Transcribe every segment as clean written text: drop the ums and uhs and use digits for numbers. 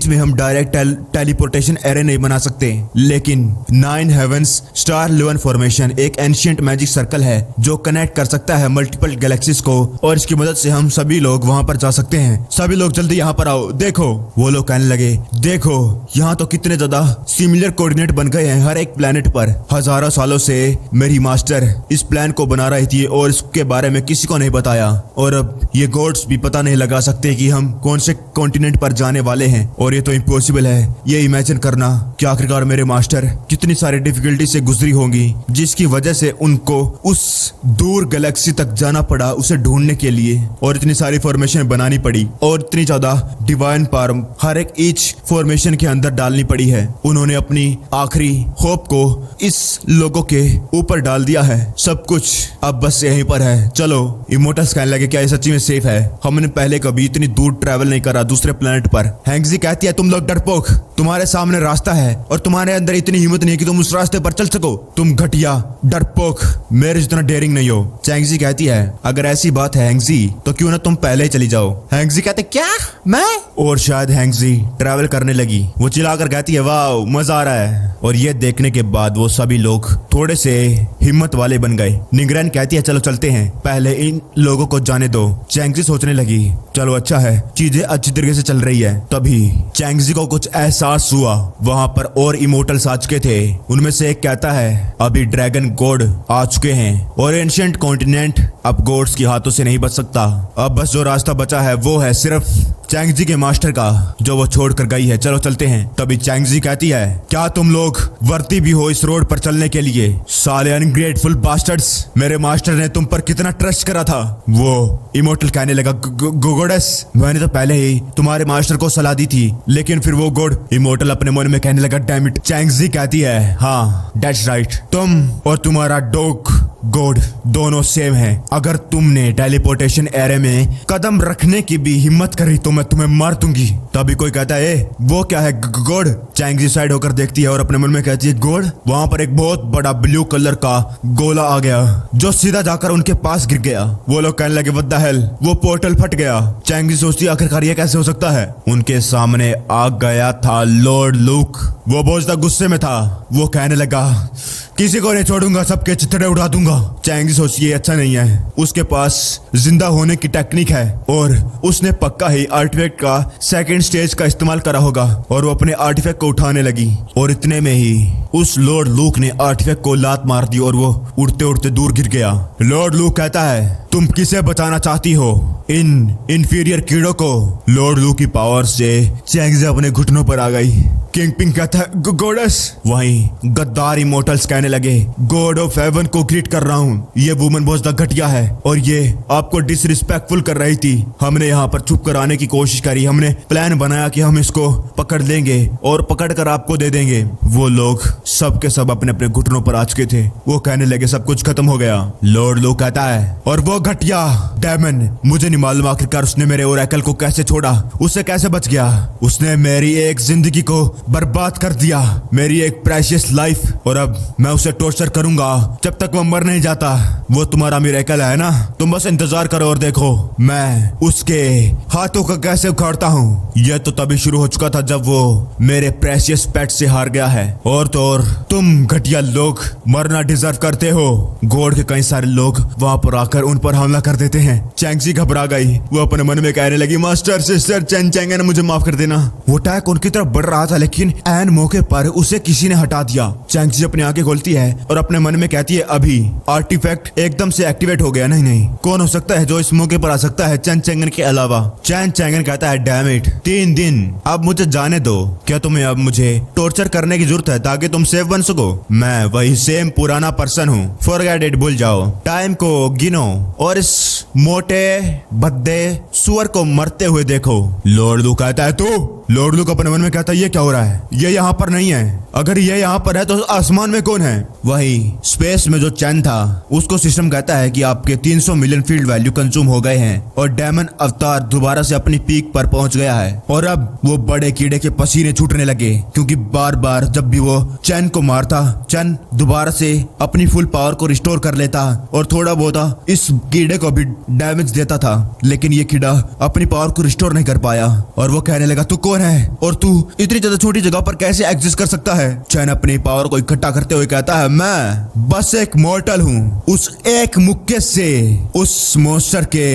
बीच में हम direct teleportation array नहीं बना सकते, लेकिन 9 हेवंस स्टार 11 फॉर्मेशन एक एंशिएंट मैजिक सर्कल है जो कनेक्ट कर सकता है मल्टीपल गैलेक्सीज को, और इसकी मदद से हम सभी लोग वहां पर जा सकते हैं। सभी लोग जल्दी यहाँ पर आओ। देखो, वो लोग कहने लगे, देखो यहाँ तो कितने ज्यादा सिमिलर कोऑर्डिनेट बन गए हैं हर एक प्लेनेट पर। हजारों सालों से मेरी मास्टर इस प्लान को बना रही थी और इसके बारे में किसी को नहीं बताया, और अब ये गॉड्स भी पता नहीं लगा सकते कि हम कौन से कॉन्टिनेंट पर जाने वाले हैं, और ये तो इम्पॉसिबल है। ये इमेजिन करना कि आखिरकार मेरे मास्टर कितनी सारी डिफिकल्टी से गुजरी होंगी, जिसकी वजह से उनको उस दूर गैलेक्सी तक जाना पड़ा उसे ढूंढने के लिए, और इतनी सारी फॉर्मेशन बनानी पड़ी, और इतनी ज्यादा डिवाइन पावर हर एक ईच फॉर्मेशन के अंदर डालनी पड़ी है। उन्होंने अपनी आखिरी होप को इस लोगों के ऊपर डाल दिया है। सब कुछ अब बस यहीं पर है। चलो। इमोर्टल्स कहने लगे, क्या ये सच्ची में सेफ है? हमने पहले कभी इतनी दूर ट्रैवल नहीं करा दूसरे प्लेनेट पर। हैंगजी कहती है, तुम लोग डरपोक, तुम्हारे सामने रास्ता है और तुम्हारे अंदर इतनी हिम्मत नहीं कि तुम उस रास्ते पर चल सको। तुम घटिया डरपोक, मेरे जितना डेयरिंग नहीं हो। चैंगजी कहती है, अगर ऐसी बात है हैंगजी तो क्यों ना तुम पहले ही चली जाओ। हैंगजी कहते, क्या मैं? और शायद हैंगजी ट्रैवल करने लगी। वो चिल्लाकर कहती है, वाह मजा आ रहा है। और ये देखने के बाद वो सभी लोग थोड़े से हिम्मत वाले बन गए। निगरान कहती है, चलो चलते हैं, पहले इन लोगों को जाने दो। चैंगजी सोचने लगी, चलो अच्छा है, चीजें अच्छी तरीके से चल रही है। तभी चैंगजी को कुछ एहसास हुआ, वहां पर और इमोर्टल्स आ चुके थे। उनमें से एक कहता है, अभी ड्रैगन गॉड आ चुके हैं और एंशिएंट कॉन्टिनेंट अब गॉड्स के हाथों से नहीं बच सकता। अब बस जो रास्ता बचा है वो है सिर्फ चैंगजी के मास्टर का, जो वो छोड़ कर गई है। चलो चलते हैं। तभी चैंगजी कहती है, क्या तुम लोग वर्ती भी हो इस रोड पर चलने के लिए? साले अनग्रेटफुल बास्टर्ड्स, मेरे मास्टर ने तुम पर कितना ट्रस्ट करा था। वो इमोर्टल कहने लगा, गॉडेस, मैंने तो पहले ही तुम्हारे मास्टर को सलाह दी थी, लेकिन फिर वो गॉड। इमोर्टल अपने मन में कहने लगा, डैम इट। चैंगजी कहती है, हाँ दैट्स राइट, तुम और तुम्हारा डॉग गॉड दोनों सेम है। अगर तुमने टेलीपोर्टेशन एरे में कदम रखने की भी हिम्मत करी तो मैं तुम्हें मार दूंगी। तभी कोई कहता है, वो क्या है गॉड? चैंगजी साइड होकर देखती है और अपने मन में कहती है, गॉड। वहां पर एक बहुत बड़ा ब्लू कलर का गोला आ गया जो सीधा जाकर उनके पास गिर गया। वो लोग कहने लगे, व्हाट द हेल, वो पोर्टल फट गया। चैंगजी सोचती है, आखिरकार ये कैसे हो सकता है? उनके सामने आ गया था लॉर्ड लूक। वो बहुत ज्यादा गुस्से में था। वो कहने लगा, किसी को नहीं छोड़ूंगा, सबके चिथड़े उड़ा दूंगा। चैंगजी सोचिए, अच्छा नहीं है, उसके पास जिंदा होने की टेक्निक है और उसने पक्का ही आर्टिफैक्ट का सेकंड स्टेज का इस्तेमाल करा होगा। और वो अपने आर्टिफैक्ट को उठाने लगी और इतने में ही उस लॉर्ड लूक ने आर्टिफैक्ट को लात मार दी और वो उड़ते उड़ते दूर गिर गया। लॉर्ड लूक कहता है, तुम किसे बचाना चाहती हो, इन इंफीरियर कीड़ों को? लॉर्ड लूक की पावर से चैंगजी अपने घुटनों पर आ गई। किंग पिंग कहता है, गॉडेस। वहीं गद्दार इमोर्टल्स कहने लगे, गॉड ऑफ हेवन को ग्रीट कर रहा हूँ, ये वुमन बहुत ज्यादा घटिया है और ये आपको डिसरिस्पेक्टफुल कर रही थी। हमने यहाँ पर चुप कराने की कोशिश करी, हमने प्लान बनाया कि हम इसको पकड़ लेंगे और पकड़ कर आपको दे देंगे। वो लोग सब के सब अपने अपने घुटनों पर आ चुके थे। वो कहने लगे, सब कुछ खत्म हो गया। लॉर्ड लूक कहता है, और वो घटिया डेमन, मुझे नहीं मालूम आखिरकार उसने मेरे ओरेकल को कैसे छोड़ा, उससे कैसे बच गया। उसने मेरी एक जिंदगी को बर्बाद कर दिया, मेरी एक प्रेशियस लाइफ, और अब मैं उसे टॉर्चर करूंगा जब तक वो मर नहीं जाता। वो तुम्हारा मिरेकल है ना, तुम बस इंतजार करो और देखो मैं उसके हाथों को कैसे उखाड़ता हूँ। यह तो तभी शुरू हो चुका था जब वो मेरे प्रेशियस पेट से हार गया है। और तो और तुम घटिया लोग मरना डिजर्व करते हो। गॉड के कई सारे लोग वहां पर आकर उन पर हमला कर देते हैं। चैंगजी घबरा गई। वो अपने मन में कहने लगी, मास्टर सिस्टर चैन चैंग ने मुझे माफ कर देना। वो टैक उनकी तरफ बढ़ रहा था, लेकिन एन मौके पर उसे किसी ने हटा दिया। चैंगजी अपनी आंखें खोलती है और अपने मन में कहती है, अभी आर्टिफैक्ट एकदम से एक्टिवेट हो गया। नहीं, कौन हो सकता है जो इस मौके पर आ सकता है चैन चैंगन के अलावा? चैन चैंगन कहता है, डैम इट, 3 दिन, अब मुझे जाने दो। क्या तुम्हें अब मुझे टॉर्चर करने की जरूरत है ताकि तुम सेफ बन सको? मैं वही सेम पुराना पर्सन हूँ, फॉरगेट इट, भूल जाओ। टाइम को गिनो और इस मोटे भद्दे सुअर को मरते हुए देखो। लॉर्ड लूक कहता है, तू? लॉर्ड लूक अपने मन में कहता है, ये क्या हो रहा है? ये यहाँ पर नहीं है। अगर ये यहाँ पर है तो आसमान में कौन है? वही स्पेस में जो चैन था उसको सिस्टम कहता है कि आपके 300 मिलियन फील्ड वैल्यू कंज्यूम हो गए हैं और डेमन अवतार दोबारा से अपनी पीक पर पहुंच गया है। और अब वो बड़े कीड़े के पसीने छूटने लगे, क्योंकि बार बार जब भी वो चैन को मारता, चैन दोबारा से अपनी फुल पावर को रिस्टोर कर लेता और थोड़ा बहुत इस कीड़े को भी डैमेज देता था। लेकिन ये कीड़ा अपनी पावर को रिस्टोर नहीं कर पाया और वो कहने लगा, तू कौन कौन है और तू इतनी ज्यादा छोटी जगह पर कैसे एग्जिस्ट कर सकता है? चैन अपनी पावर को इकट्ठा करते हुए कहता है, मैं बस एक मॉर्टल हूँ। उस एक मुक्के से उस मॉन्स्टर के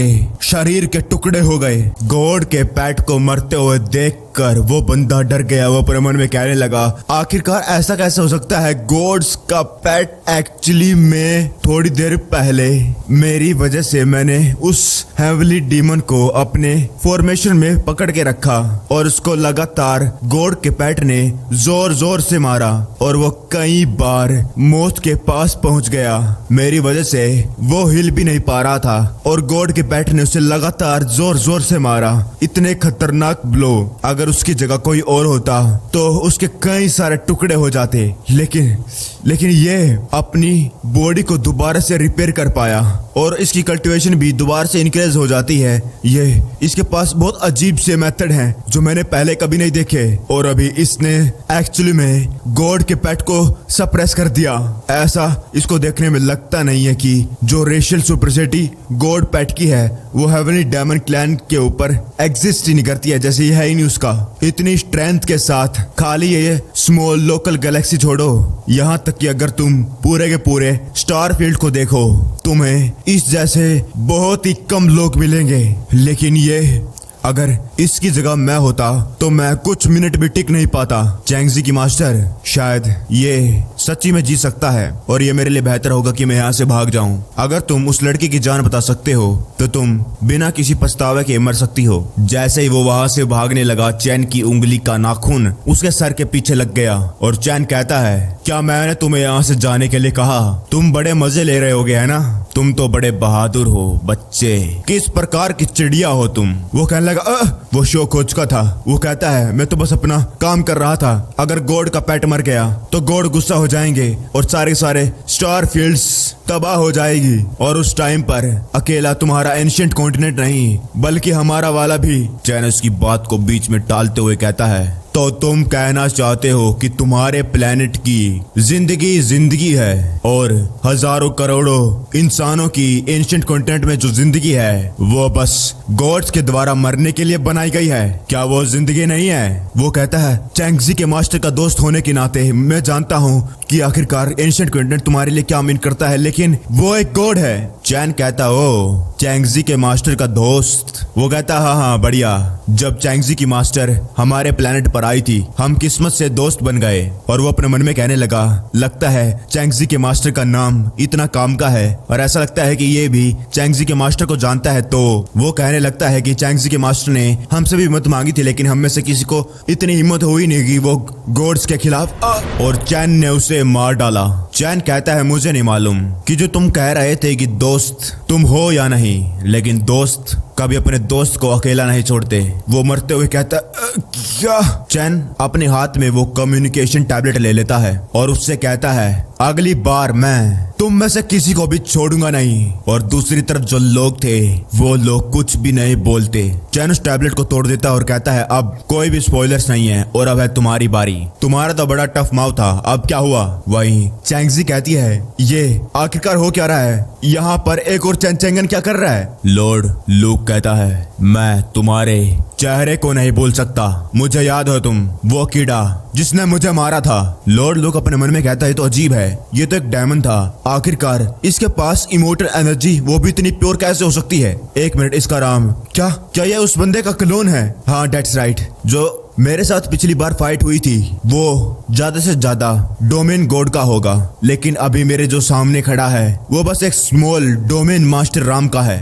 शरीर के टुकड़े हो गए। गॉड के पेट को मरते हुए देखकर वो बंदा डर गया। वो अपने मन में कहने लगा, आखिरकार ऐसा कैसे हो सकता है? गॉड्स का पेट एक्चुअली में थोड़ी देर पहले मेरी वजह से मैंने उस हेवली डीमन को अपने फॉर्मेशन में पकड़ के रखा और उसको लगातार गॉड के पेट ने जोर जोर से मारा और वो कई बार मौत के पास पहुंच गया। मेरी वजह से वो हिल भी नहीं पा रहा था और गॉड के पेट ने उसे लगातार जोर जोर से मारा। इतने खतरनाक ब्लो, अगर उसकी जगह कोई और होता तो उसके कई सारे टुकड़े हो जाते, लेकिन ये अपनी बॉडी को दोबारा से रिपेयर कर पाया और इसकी कल्टीवेशन भी दोबारा से इंक्रीज हो जाती है। ये इसके पास बहुत अजीब से मेथड हैं जो मैंने पहले कभी नहीं देखे और अभी इसने एक्चुअली में गॉड के पेट को सप्रेस कर दिया। ऐसा इसको देखने में लगता नहीं है कि जो रेशियल सुपरसिटी गॉड पेट की है वो हेवनली डायमंड क्लैन के ऊपर एग्जिस्ट ही नहीं करती है, जैसे ये है ही नहीं उसका। इतनी स्ट्रेंथ के साथ खाली ये स्मॉल लोकल गैलेक्सी छोड़ो, यहाँ तक कि अगर तुम पूरे के पूरे स्टार फील्ड को देखो तुम्हें इस जैसे बहुत ही कम लोग मिलेंगे। लेकिन ये अगर इसकी जगह मैं होता तो मैं कुछ मिनट भी टिक नहीं पाता। चैंगजी की मास्टर, शायद ये सच्ची में जी सकता है और ये मेरे लिए बेहतर होगा कि मैं यहाँ से भाग जाऊं। अगर तुम उस लड़की की जान बता सकते हो तो तुम बिना किसी पछतावे के मर सकती हो। जैसे ही वो वहां से भागने लगा, चैन की उंगली का नाखून उसके सर के पीछे लग गया और चैन कहता है, क्या मैंने तुम्हें यहाँ से जाने के लिए कहा? तुम बड़े मजे ले रहे होगे है ना? तुम तो बड़े बहादुर हो बच्चे, किस प्रकार की चिड़िया हो तुम। वो कहने लगा, वो शो खोज का था। वो कहता है, मैं तो बस अपना काम कर रहा था। अगर गॉड का पेट मर गया तो गॉड गुस्सा हो जाएंगे और सारे स्टार फील्ड्स तबाह हो जाएगी और उस टाइम पर अकेला तुम्हारा एंशिएंट कॉन्टिनेंट नहीं बल्कि हमारा वाला भी। चैन उसकी बात को बीच में टालते हुए कहता है, तो तुम कहना चाहते हो कि तुम्हारे प्लेनेट की जिंदगी है और हजारों करोड़ों इंसानों की एंशिएंट कॉन्टिनेंट में जो जिंदगी है वो बस गॉड्स के द्वारा मरने के लिए बनाई गई है? क्या वो जिंदगी नहीं है? वो कहता है, चैंगजी के मास्टर का दोस्त होने के नाते मैं जानता हूँ कि आखिरकार एंशिएंट कॉन्टिनेंट तुम्हारे लिए क्या मीन करता है, लेकिन वो एक गॉड है। चैन कहता, ओ चैंगजी के मास्टर का दोस्त? वो कहता, हाँ बढ़िया। जब चैंगजी की मास्टर हमारे प्लेनेट पर आई थी हम किस्मत से दोस्त बन गए। और वो अपने मन में कहने लगा, लगता है चैंगजी के मास्टर का नाम इतना काम का है और ऐसा लगता है कि ये भी चैंगजी के मास्टर को जानता है। तो वो कहने लगता है कि चैंगजी के मास्टर ने हमसे भी हिम्मत मांगी थी लेकिन हम में से किसी को इतनी हिम्मत हुई नहीं कि वो गॉड्स के खिलाफ, और चैन ने उसे मार डाला। चैन कहता है, मुझे नहीं मालूम कि जो तुम कह रहे थे कि दोस्त तुम हो या नहीं, लेकिन दोस्त कभी अपने दोस्त को अकेला नहीं छोड़ते। वो मरते हुए कहता, क्या? चैन अपने हाथ में वो कम्युनिकेशन टैबलेट ले लेता है और उससे कहता है, अगली बार मैं तुम में से किसी को भी छोड़ूंगा नहीं। और दूसरी तरफ जो लोग थे वो लोग कुछ भी नहीं बोलते। चैन उस टैबलेट को तोड़ देता और कहता है, अब कोई भी स्पॉयलर्स नहीं है और अब है तुम्हारी बारी। तुम्हारा तो बड़ा टफ माउथ था, अब क्या हुआ? वही चैंगजी कहती है, ये आखिरकार हो क्या रहा है? यहाँ पर एक और चैंगचैंगन क्या कर रहा है? लॉर्ड लूक कहता है, मैं तुम्हारे चेहरे को नहीं भूल सकता। मुझे याद हो तुम वो कीड़ा जिसने मुझे मारा था। लॉर्ड लूक अपने मन में कहता है, तो अजीब है, ये तो एक डायमंड था, आखिरकार इसके पास इमोर्टल एनर्जी वो भी इतनी प्योर कैसे हो सकती है? एक मिनट, इसका नाम क्या ये उस बंदे का क्लोन है? हाँ डेट्स राइट, जो मेरे साथ पिछली बार फाइट हुई थी वो ज्यादा से ज्यादा डोमेन गॉड का होगा, लेकिन अभी मेरे जो सामने खड़ा है वो बस एक स्मॉल डोमेन मास्टर राम का है।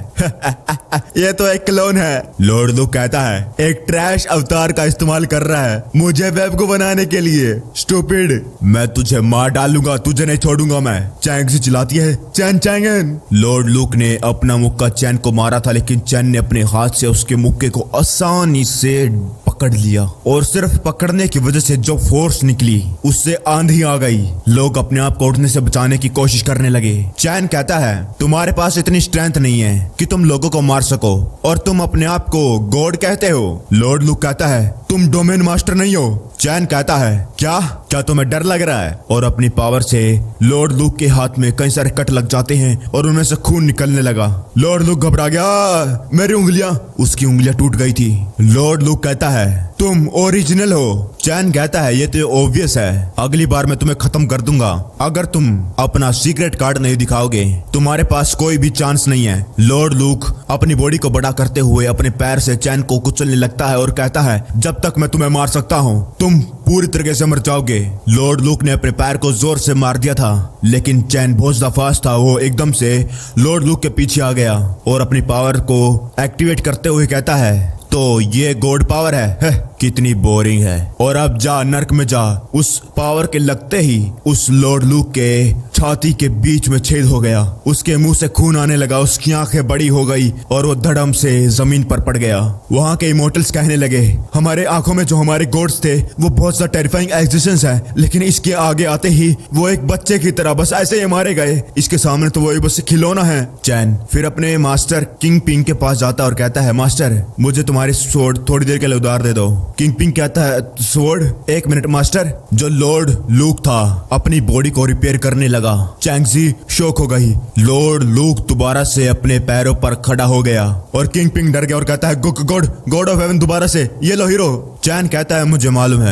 ये तो एक क्लोन है। लॉर्ड लूक कहता है, एक ट्रैश अवतार का इस्तेमाल कर रहा है मुझे वेब को बनाने के लिए। स्टूपिड, मैं तुझे मार डालूंगा, तुझे नहीं छोड़ूंगा मैं। चैंगजी चिल्लाती है, चैन चैंगन। लॉर्ड लूक ने अपना मुक्का चैन को मारा था लेकिन चैन ने अपने हाथ से उसके मुक्के को आसानी से पकड़ लिया और सिर्फ पकड़ने की वजह से जो फोर्स निकली उससे आंधी आ गई। लोग अपने आप को उठने से बचाने की कोशिश करने लगे। चैन कहता है, तुम्हारे पास इतनी स्ट्रेंथ नहीं है कि तुम लोगों को मार सको और तुम अपने आप को गॉड कहते हो। लॉर्ड लूक कहता है, तुम डोमेन मास्टर नहीं हो। चैन कहता है क्या तुम्हें डर लग रहा है? और अपनी पावर से लॉर्ड लूक के हाथ में कई सारे कट लग जाते हैं और उनमें से खून निकलने लगा। लॉर्ड लूक घबरा गया, मेरी उंगलियां। उसकी उंगलियां टूट गई थी। लॉर्ड लूक कहता है तुम ओरिजिनल हो। चैन कहता है ये तो ऑब्वियस है, अगली बार मैं तुम्हें खत्म कर दूंगा अगर तुम अपना सीक्रेट कार्ड नहीं दिखाओगे। तुम्हारे पास कोई भी चांस नहीं है। लॉर्ड लूक अपनी बॉडी को बड़ा करते हुए अपने पैर से चैन को कुचलने लगता है और कहता है जब तक मैं तुम्हें मार सकता हूँ तुम पूरी तरीके से मर जाओगे। लॉर्ड लूक ने अपने पैर को जोर से मार दिया था, लेकिन चैन बहुत ज्यादा फास्ट था। वो एकदम से लॉर्ड लूक के पीछे आ गया और अपनी पावर को एक्टिवेट करते हुए कहता है तो ये गॉड पावर है, कितनी बोरिंग है। और अब जा नर्क में जा। उस पावर के लगते ही उस लॉर्ड लूक के छाती के बीच में छेद हो गया। उसके मुंह से खून आने लगा, उसकी आंखें बड़ी हो गई और वो धड़म से जमीन पर पड़ गया। वहां के इमोर्टल्स कहने लगे हमारे आंखों में जो हमारे गॉड्स थे वो बहुत सा टेरिफाइंग एग्जिस्टेंस है, लेकिन इसके आगे आते ही वो एक बच्चे की तरह बस ऐसे ही मारे गए। इसके सामने तो वो बस खिलौना है। चैन फिर अपने मास्टर किंग पिंग के पास जाता और कहता है मास्टर मुझे तुम्हारी स्वॉर्ड थोड़ी देर के लिए उधार दे दो। किंग पिंग कहता है स्वॉर्ड? एक मिनट मास्टर। जो लॉर्ड लूक था अपनी बॉडी को रिपेयर करने लगा। चैंगजी शॉक हो गई। लॉर्ड लूक दोबारा से अपने पैरों पर खड़ा हो गया और किंग पिंग डर गया और कहता है गॉड ऑफ हेवन दोबारा से ये लो हीरो। चैन कहता है मुझे मालूम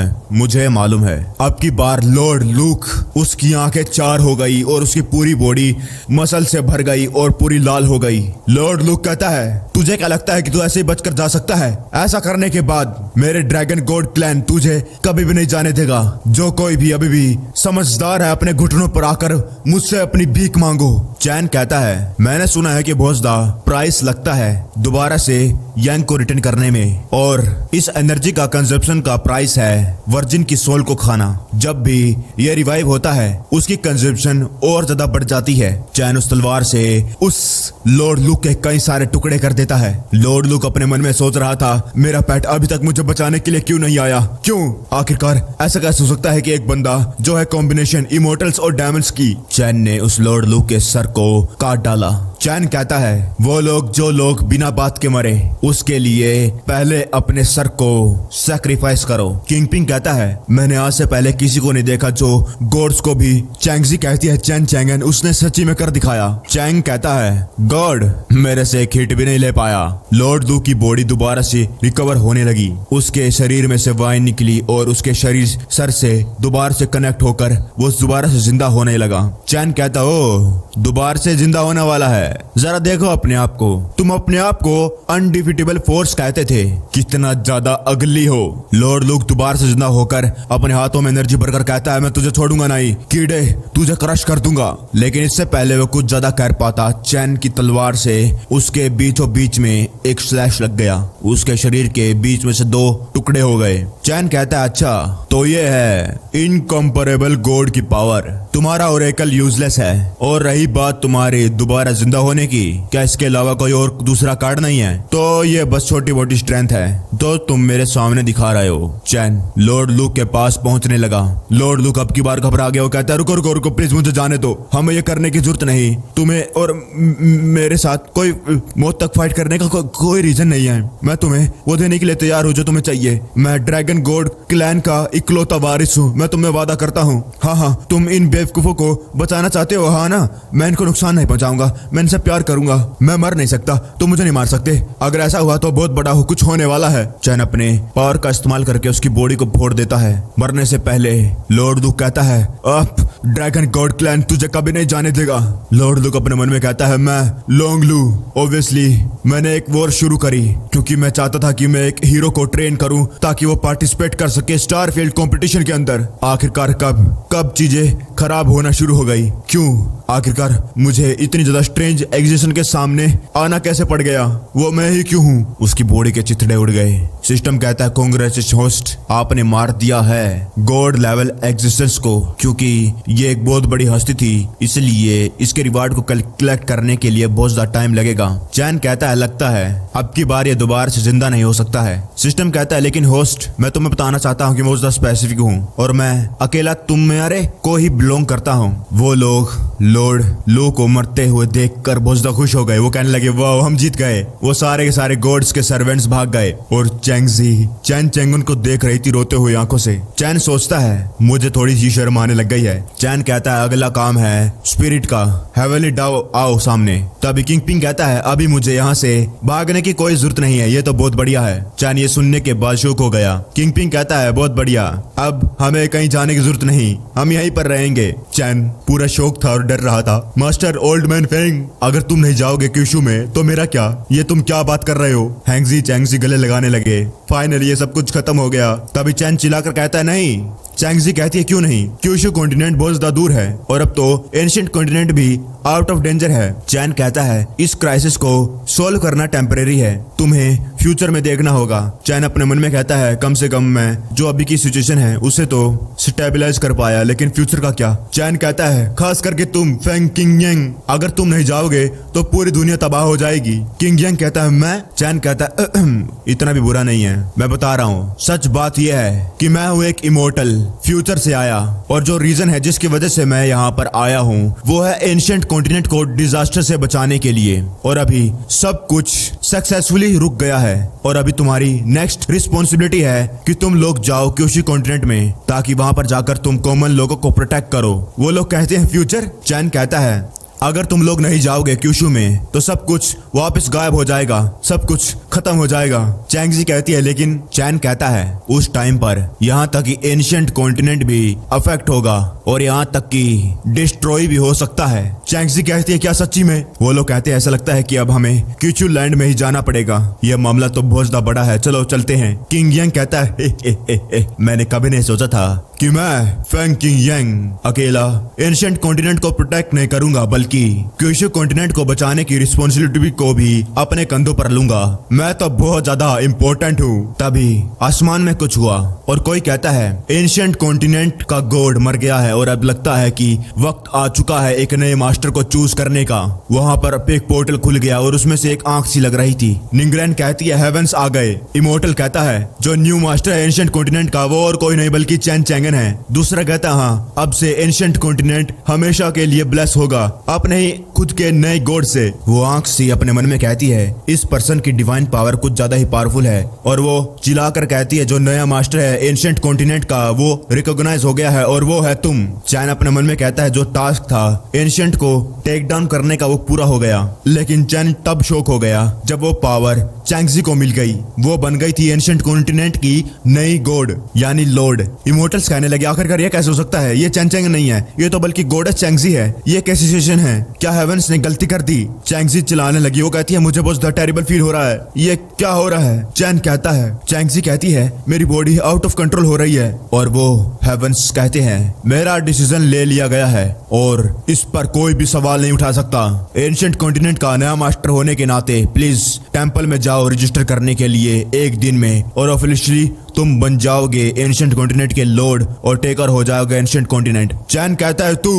है। अब की बार लॉर्ड लूक उसकी आंखें चार हो गई और उसकी पूरी बॉडी मसल से भर गई और पूरी लाल हो गई। लॉर्ड लूक कहता है तुझे क्या लगता है कि तू ऐसे ही बचकर जा सकता है? ऐसा करने के बाद मेरे ड्रैगन गॉड क्लैन तुझे कभी भी नहीं जाने देगा। जो कोई भी अभी भी समझदार है अपने घुटनों पर आकर मुझसे अपनी भीख मांगो। चैन कहता है मैंने सुना है कि बहुत ज्यादा प्राइस लगता है दोबारा से यांग को रिटर्न करने में, और इस एनर्जी का कंजप्शन का प्राइस है वर्जिन की सोल को खाना। जब भी ये रिवाइव होता है उसकी कंजप्शन और ज्यादा बढ़ जाती है। चैन उस तलवार से उस लॉर्ड लूक के कई सारे टुकड़े कर देता है। लॉर्ड लूक अपने मन में सोच रहा था मेरा पेट अभी तक मुझे बचाने के लिए क्यों नहीं आया? क्यों आखिरकार ऐसा कैसे हो सकता है कि एक बंदा जो है कॉम्बिनेशन इमोर्टल्स और डायमंड्स की। चैन ने उस लॉर्ड लूक के सर को काट डाला। चैन कहता है वो लोग जो लोग बिना बात के मरे उसके लिए पहले अपने सर को सैक्रिफाइस करो। किंग पिंग कहता है मैंने आज से पहले किसी को नहीं देखा जो गॉड्स को भी चैंगजी कहती है चैन चैंगन उसने सच्ची में कर दिखाया। चैंग कहता है गॉड मेरे से एक हिट भी नहीं ले पाया। लॉर्ड लूक की बॉडी दोबारा से रिकवर होने लगी। उसके शरीर में से वाइन निकली और उसके शरीर सर से दोबारा से कनेक्ट होकर वो दोबारा से जिंदा होने लगा। चैन कहता ओ दोबारा से जिंदा होने वाला है, जरा देखो अपने आप को। तुम अपने आप को अनडिफिटेबल फोर्स कहते थे, कितना ज्यादा अगली हो। लॉर्ड लूक दोबारा से जिंदा होकर अपने हाथों में एनर्जी भरकर कहता है मैं तुझे छोड़ूंगा नहीं कीड़े, तुझे क्रश कर दूंगा। लेकिन इससे पहले वो कुछ ज्यादा कर पाता चैन की तलवार से उसके बीचों बीच में एक स्लैश लग गया। उसके शरीर के बीच में से दो टुकड़े हो गए। चैन कहता है अच्छा तो ये है इनकम्परेबल गॉड की पावर, तुम्हारा ओरेकल यूजलेस है। और रही बात तुम्हारे दोबारा जिंदा होने की, क्या इसके अलावा कोई और दूसरा कार्ड नहीं है? तो ये बस छोटी मोटी स्ट्रेंथ है तो तुम मेरे सामने दिखा रहे हो। चैन लॉर्ड लूक के पास पहुंचने लगा। लॉर्ड लूक अब की बार घबरा गया और कहता है रुको रुको रुको प्लीज मुझे जाने दो, हमें ये करने की जरूरत नहीं। तुम्हें और मेरे साथ कोई मौत तक फाइट करने का कोई रीजन नहीं है। मैं तुम्हें वो देने के लिए तैयार हूँ जो तुम्हें चाहिए। मैं ड्रैगन गॉड क्लैन का इकलौता वारिस हूँ, मैं तुम्हें वादा करता हूँ। हाँ तुम इन बेवकूफों को बचाना चाहते हो हाँ ना? मैं इनको नुकसान नहीं पहुंचाऊंगा, मैं इनसे प्यार करूंगा। मैं मर नहीं सकता, तुम मुझे नहीं मार सकते। अगर ऐसा हुआ तो बहुत बड़ा कुछ होने वाला है। चैन अपने पावर का इस्तेमाल करके उसकी बॉडी को फोड़ देता है। मरने से पहले लॉर्ड लूक कहता है अब ड्रैगन गॉड क्लैन तुझे कभी नहीं जाने देगा। लॉर्ड लूक अपने मन में कहता है मैं लॉन्ग लू ऑब्वियसली मैंने एक वॉर शुरू करी क्योंकि मैं चाहता था कि मैं एक हीरो को ट्रेन करूं ताकि वो पार्टिसिपेट कर सके स्टारफील्ड कंपटीशन के अंदर। आखिरकार कब चीजें खराब होना शुरू हो गई? क्यों आखिरकार मुझे इतनी ज्यादा स्ट्रेंज एग्जिस्टेंस के सामने आना कैसे पड़ गया? वो मैं ही क्यों हूँ? उसकी बॉडी के चिथड़े उड़ गए। सिस्टम कहता है कांग्रेचुलेशन होस्ट, आपने मार दिया है गॉड लेवल एग्जिस्टेंस को, क्योंकि ये एक बहुत बड़ी हस्ती थी इसलिए इसके रिवार्ड को कलेक्ट करने के लिए बहुत ज्यादा टाइम लगेगा। चैन कहता है लगता है अब की बार ये दोबारा से जिंदा नहीं हो सकता है। सिस्टम कहता है लेकिन होस्ट मैं तुम्हें बताना चाहता हूँ कि मैं बहुत ज्यादा स्पेसिफिक हूँ और मैं अकेला तुम्हारे को ही बिलोंग करता हूँ। वो लोग लॉर्ड लूक को मरते हुए देखकर बहुत ज्यादा खुश हो गए। वो कहने लगे वाह हम जीत गए। वो सारे के सारे गॉड्स के सर्वेंट्स भाग गए और चैंगजी चैन चेंगुन को देख रही थी रोते हुए आंखों से। चैन सोचता है मुझे थोड़ी सी शर्म आने लग गई है। चैन कहता है अगला काम है स्पिरिट का, हेवनली डाओ आओ सामने। तभी किंगपिन कहता है अभी मुझे यहाँ से भागने की कोई जरूरत नहीं है, ये तो बहुत बढ़िया है। चैन ये सुनने के बाद शौक हो गया। किंगपिन कहता है बहुत बढ़िया, अब हमें कहीं जाने की जरूरत नहीं, हम यहीं पर रहेंगे। चैन पूरा शौक था और डर रहा था। मास्टर ओल्ड मैन फेंग, अगर तुम नहीं जाओगे क्यूशू में तो मेरा क्या? ये तुम क्या बात कर रहे हो? हैंगजी चैंगजी गले लगाने लगे। फाइनली ये सब कुछ खत्म हो गया। तभी चैन चिल्लाकर कहता है नहीं। चैंगजी कहती है क्यों नहीं? क्यूशू कॉन्टिनेंट बहुत ज्यादा दूर है और अब तो एंशिएंट कॉन्टिनेंट भी आउट ऑफ डेंजर है। चैन कहता है इस क्राइसिस को सोल्व करना टेम्परेरी है, तुम्हें फ्यूचर में देखना होगा। चैन अपने मन में कहता है कम से कम मैं जो अभी की सिचुएशन है उसे तो स्टेबलाइज कर पाया, लेकिन फ्यूचर का क्या? चैन कहता है खास करके तुम फेंग किंगयांग, अगर तुम नहीं जाओगे तो पूरी दुनिया तबाह हो जाएगी। किंगयांग कहता है मैं? चैन कहता है इतना भी बुरा नहीं है, मैं बता रहा हूँ। सच बात यह है कि मैं हूँ एक इमोर्टल, फ्यूचर से आया, और जो रीजन है जिसकी वजह से मैं यहाँ पर आया हूँ वो है एंशिएंट कॉन्टिनेंट को डिजास्टर से बचाने के लिए। और अभी सब कुछ सक्सेसफुली रुक गया है और अभी तुम्हारी नेक्स्ट रिस्पॉन्सिबिलिटी है कि तुम लोग जाओ क्यूशू कॉन्टिनेंट में ताकि वहां पर जाकर तुम कॉमन लोगों को प्रोटेक्ट करो। वो लोग कहते हैं फ्यूचर। चैन कहता है अगर तुम लोग नहीं जाओगे क्यूशू में तो सब कुछ वापस गायब हो जाएगा, सब कुछ खत्म हो जाएगा। चैंगजी कहती है लेकिन चैन कहता है उस टाइम पर यहाँ तक कि एंशिएंट कॉन्टिनेंट भी अफेक्ट होगा और यहाँ तक कि डिस्ट्रॉय भी हो सकता है। चैंगजी कहती है क्या सच्ची में? वो लोग कहते हैं ऐसा लगता है कि अब हमें क्यूशू लैंड में ही जाना पड़ेगा, यह मामला तो बहुत ज्यादा बड़ा है, चलो चलते हैं। किंगयांग कहता है मैंने कभी नहीं सोचा था कि मैं फेंग किंगयांग अकेला एंशिएंट कॉन्टिनेंट को प्रोटेक्ट नहीं करूंगा बल्कि क्यूशू कॉन्टिनेंट को बचाने की रिस्पॉन्सिबिलिटी को भी अपने कंधों पर लूंगा। मैं तो बहुत ज्यादा इम्पोर्टेंट हूँ। तभी आसमान में कुछ हुआ और कोई कहता है एंशिएंट कॉन्टिनेंट का गॉड मर गया है और अब लगता है कि वक्त आ चुका है एक नए मास्टर को चूज करने का। वहां पर एक पोर्टल खुल गया और उसमें से एक आंख सी लग रही थी। निंगलैन कहती है हेवेंस आ गए। इमोर्टल कहता है जो न्यू मास्टर है एंशिएंट कॉन्टिनेंट का वो और कोई नहीं बल्कि चैन चेंगन है। दूसरा कहता है हाँ अब से एंशिएंट कॉन्टिनेंट हमेशा के लिए ब्लेस होगा अपने ही खुद के नए गॉड से। वो आंख सी अपने मन में कहती है इस पर्सन की डिवाइन पावर कुछ ज्यादा ही पावरफुल है और वो चिल्लाकर कहती है जो नया मास्टर है एंशिएंट कॉन्टिनेंट का वो रिकॉग्नाइज हो गया है और वो है तुम। चैन अपने मन में कहता है जो टास्क था एंशिएंट को टेक डाउन करने का वो पूरा हो गया, लेकिन चैन तब शॉक हो गया जब वो पावर चैंगजी को मिल गई। वो बन गई थी एंशिएंट कॉन्टिनेंट की नई गॉड यानी लॉर्ड। इमोर्टल्स कहने लगे आखिरकार ये कैसे हो सकता है? ये चैन चेंग नहीं है, ये तो बल्कि गॉडेस चैंगजी है। ये कैसी सिचुएशन है? क्या हेवेंस ने गलती कर दी? चैंगजी चिल्लाने लगी। वो कहती है मुझे बहुत टेरिबल फील हो रहा है, ये क्या हो रहा है? चैन कहता है चैंगजी कहती है मेरी बॉडी आउट ऑफ कंट्रोल हो रही है और वो हेवेंस कहते हैं मेरा डिसीजन ले लिया गया है और इस पर कोई भी सवाल नहीं उठा सकता। एंशिएंट कॉन्टिनेंट का नया मास्टर होने के नाते प्लीज टेंपल में जाओ रजिस्टर करने के लिए एक दिन में और ऑफिशियली तुम बन जाओगे एंशिएंट कॉन्टिनेंट के लॉर्ड और टेकर हो जाओगे एंशिएंट कॉन्टिनेंट। चैन कहता है तू।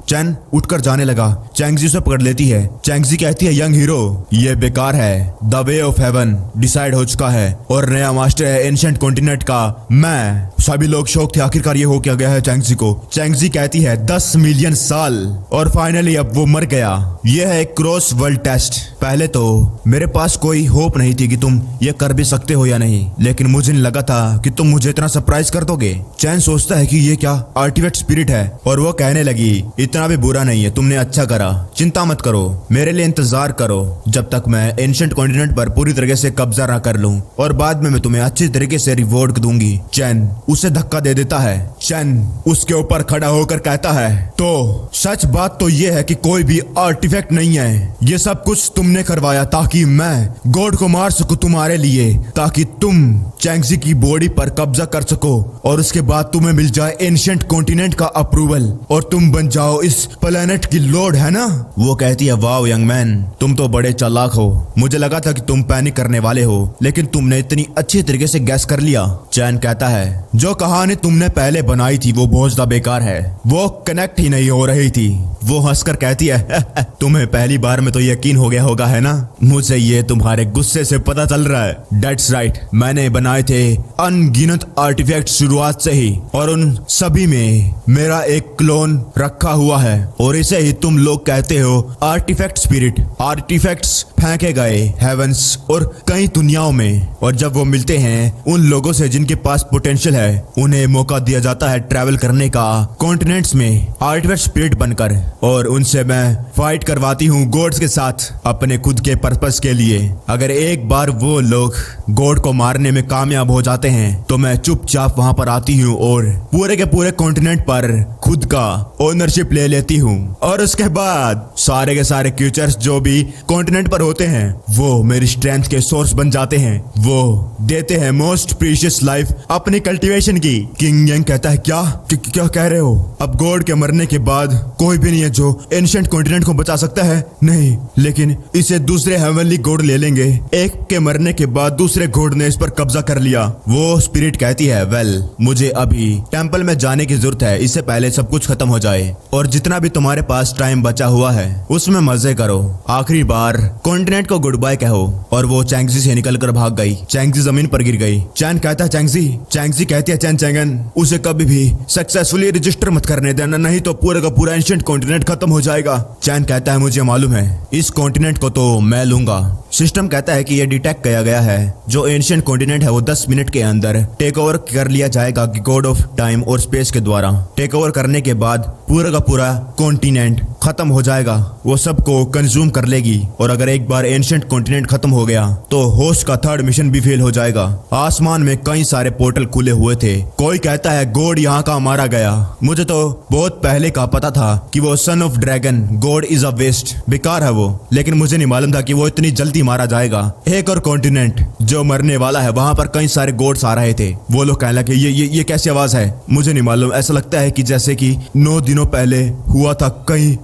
चैन उठकर जाने लगा। चैंगजी उसे पकड़ लेती है। चैंगजी कहती है यंग हीरो ये बेकार है, the way of haven decide हो चुका है और नया मास्टर है एंशिएंट कॉन्टिनेंट का मैं। सभी लोग शौक थे आखिरकार ये हो क्या गया है चैंगजी को। चैंगजी कहती है 10 मिलियन साल और फाइनली अब वो मर गया। यह है क्रॉस वर्ल्ड टेस्ट। पहले तो मेरे पास कोई होप नहीं थी कि तुम ये कर भी सकते हो या नहीं, लेकिन मुझे नहीं लगा था कि तुम मुझे इतना सरप्राइज कर दोगे। चैन सोचता है कि ये क्या आर्टिफैक्ट स्पिरिट है और वो कहने लगी इतना भी बुरा नहीं है, तुमने अच्छा करा, चिंता मत करो, मेरे लिए इंतजार करो जब तक मैं एंशिएंट कॉन्टिनेंट पर पूरी तरीके से कब्जा ना कर लूं और बाद में मैं तुम्हें अच्छी तरीके से रिवॉर्ड दूंगी। चैन उसे धक्का दे देता है। चैन उसके ऊपर खड़ा होकर कहता है तो सच बात तो ये है कि कोई भी आर्टिफैक्ट नहीं है, ये सब कुछ तुमने करवाया ताकि मैं गॉड को मार सकूं तुम्हारे लिए, ताकि तुम चैंगजी की बॉडी पर कब्जा कर सको और उसके बाद तुम्हें मिल जाए एंशिएंट कॉन्टिनेंट का अप्रूवल और तुम बन जाओ इस प्लेनेट की लॉर्ड, है ना? वो कहती है वाओ यंग मैन तुम तो बड़े चालाक हो, मुझे लगा था कि तुम पैनिक करने वाले हो लेकिन तुमने इतनी अच्छी तरीके से गैस कर लिया। चैन कहता है जो कहानी तुमने पहले बना बनाई थी वो बहुत ज्यादा बेकार है, वो कनेक्ट ही नहीं हो रही थी। वो हंसकर कहती है तुम्हें पहली बार में तो यकीन हो गया होगा है ना, मुझे ये तुम्हारे गुस्से से पता चल रहा है। डेट्स राइट, मैंने बनाए थे अनगिनत आर्टिफैक्ट शुरुआत से ही, और उन सभी में मेरा एक क्लोन रखा हुआ है, और इसे ही तुम लोग कहते हो आर्टिफैक्ट स्पिरिट। आर्टिफैक्ट्स फेंके गए हेवंस और कई दुनियाओं में, और जब वो मिलते हैं उन लोगों से जिनके पास पोटेंशियल है, उन्हें मौका दिया जाता है ट्रैवल करने का कॉन्टिनेंट्स में आर्टिफैक्ट स्पिरिट बनकर, और उनसे मैं फाइट करवाती हूँ गॉड्स के साथ अपने खुद के पर्पस के लिए। अगर एक बार वो लोग गॉड को मारने में कामयाब हो जाते हैं तो मैं चुपचाप वहां पर आती हूँ और पूरे के पूरे कॉन्टिनेंट पर खुद का ओनरशिप ले लेती हूँ, और उसके बाद सारे के सारे क्रीचर्स जो भी कॉन्टिनेंट पर होते हैं वो मेरी स्ट्रेंथ के सोर्स बन जाते हैं। वो देते हैं मोस्ट प्रीशियस लाइफ अपनी कल्टीवेशन की। किंग यंग कहता है क्या कह रहे हो? अब गॉड के मरने के बाद कोई भी नहीं है जो एंशिएंट कॉन्टिनेंट को बचा सकता है? नहीं, लेकिन इसे दूसरे हेवनली गॉड ले लेंगे। एक के मरने के बाद दूसरे गॉड ने इस पर कब्जा कर लिया। वो स्पिरिट कहती है वेल, मुझे अभी टेंपल में जाने की जरूरत है, इससे पहले सब कुछ खत्म हो जाए, और जितना भी तुम्हारे पास टाइम बचा हुआ है उसमें मजे करो। आखिरी बार कॉन्टिनेंट को गुड बाय कहो। और वो चैंगजी से निकलकर भाग गई। चैंगजी जमीन पर गिर गई। चैन कहता है चैंगजी कहती है चैन चैंगन, उसे कभी भी सक्सेसफुली रजिस्टर मत करने देना, नहीं तो पूरे का पूरा एंशिएंट कॉन्टिनेंट खत्म हो जाएगा। चैन कहता है मुझे मालूम है, इस कॉन्टिनेंट को तो मैं लूंगा। सिस्टम कहता है कि यह डिटेक्ट किया गया है जो एंशिएंट कॉन्टिनेंट है वो 10 मिनट के अंदर टेक ओवर कर लिया जाएगा गॉड ऑफ टाइम और स्पेस के द्वारा। टेक ओवर करने के बाद पूरा का पूरा कॉन्टिनेंट खत्म हो जाएगा, वो सबको कंज्यूम कर लेगी, और अगर एक बार एंशिएंट कॉन्टिनेंट खत्म हो गया तो होस्ट का थर्ड मिशन भी फेल हो जाएगा। आसमान में कई सारे पोर्टल खुले हुए थे। कोई कहता है गॉड यहाँ का मारा गया। मुझे तो बहुत पहले का पता था कि वो son of dragon god is a waste, बेकार है वो, लेकिन मुझे नहीं मालूम था कि वो इतनी जल्दी मारा जाएगा। एक और कॉन्टिनेंट जो मरने वाला है, वहां पर कई सारे गॉड्स आ रहे थे। वो लोग कहने लगे ये कैसी आवाज है? मुझे नहीं मालूम, ऐसा लगता है कि जैसे कि 9 दिनों पहले हुआ था कहीं।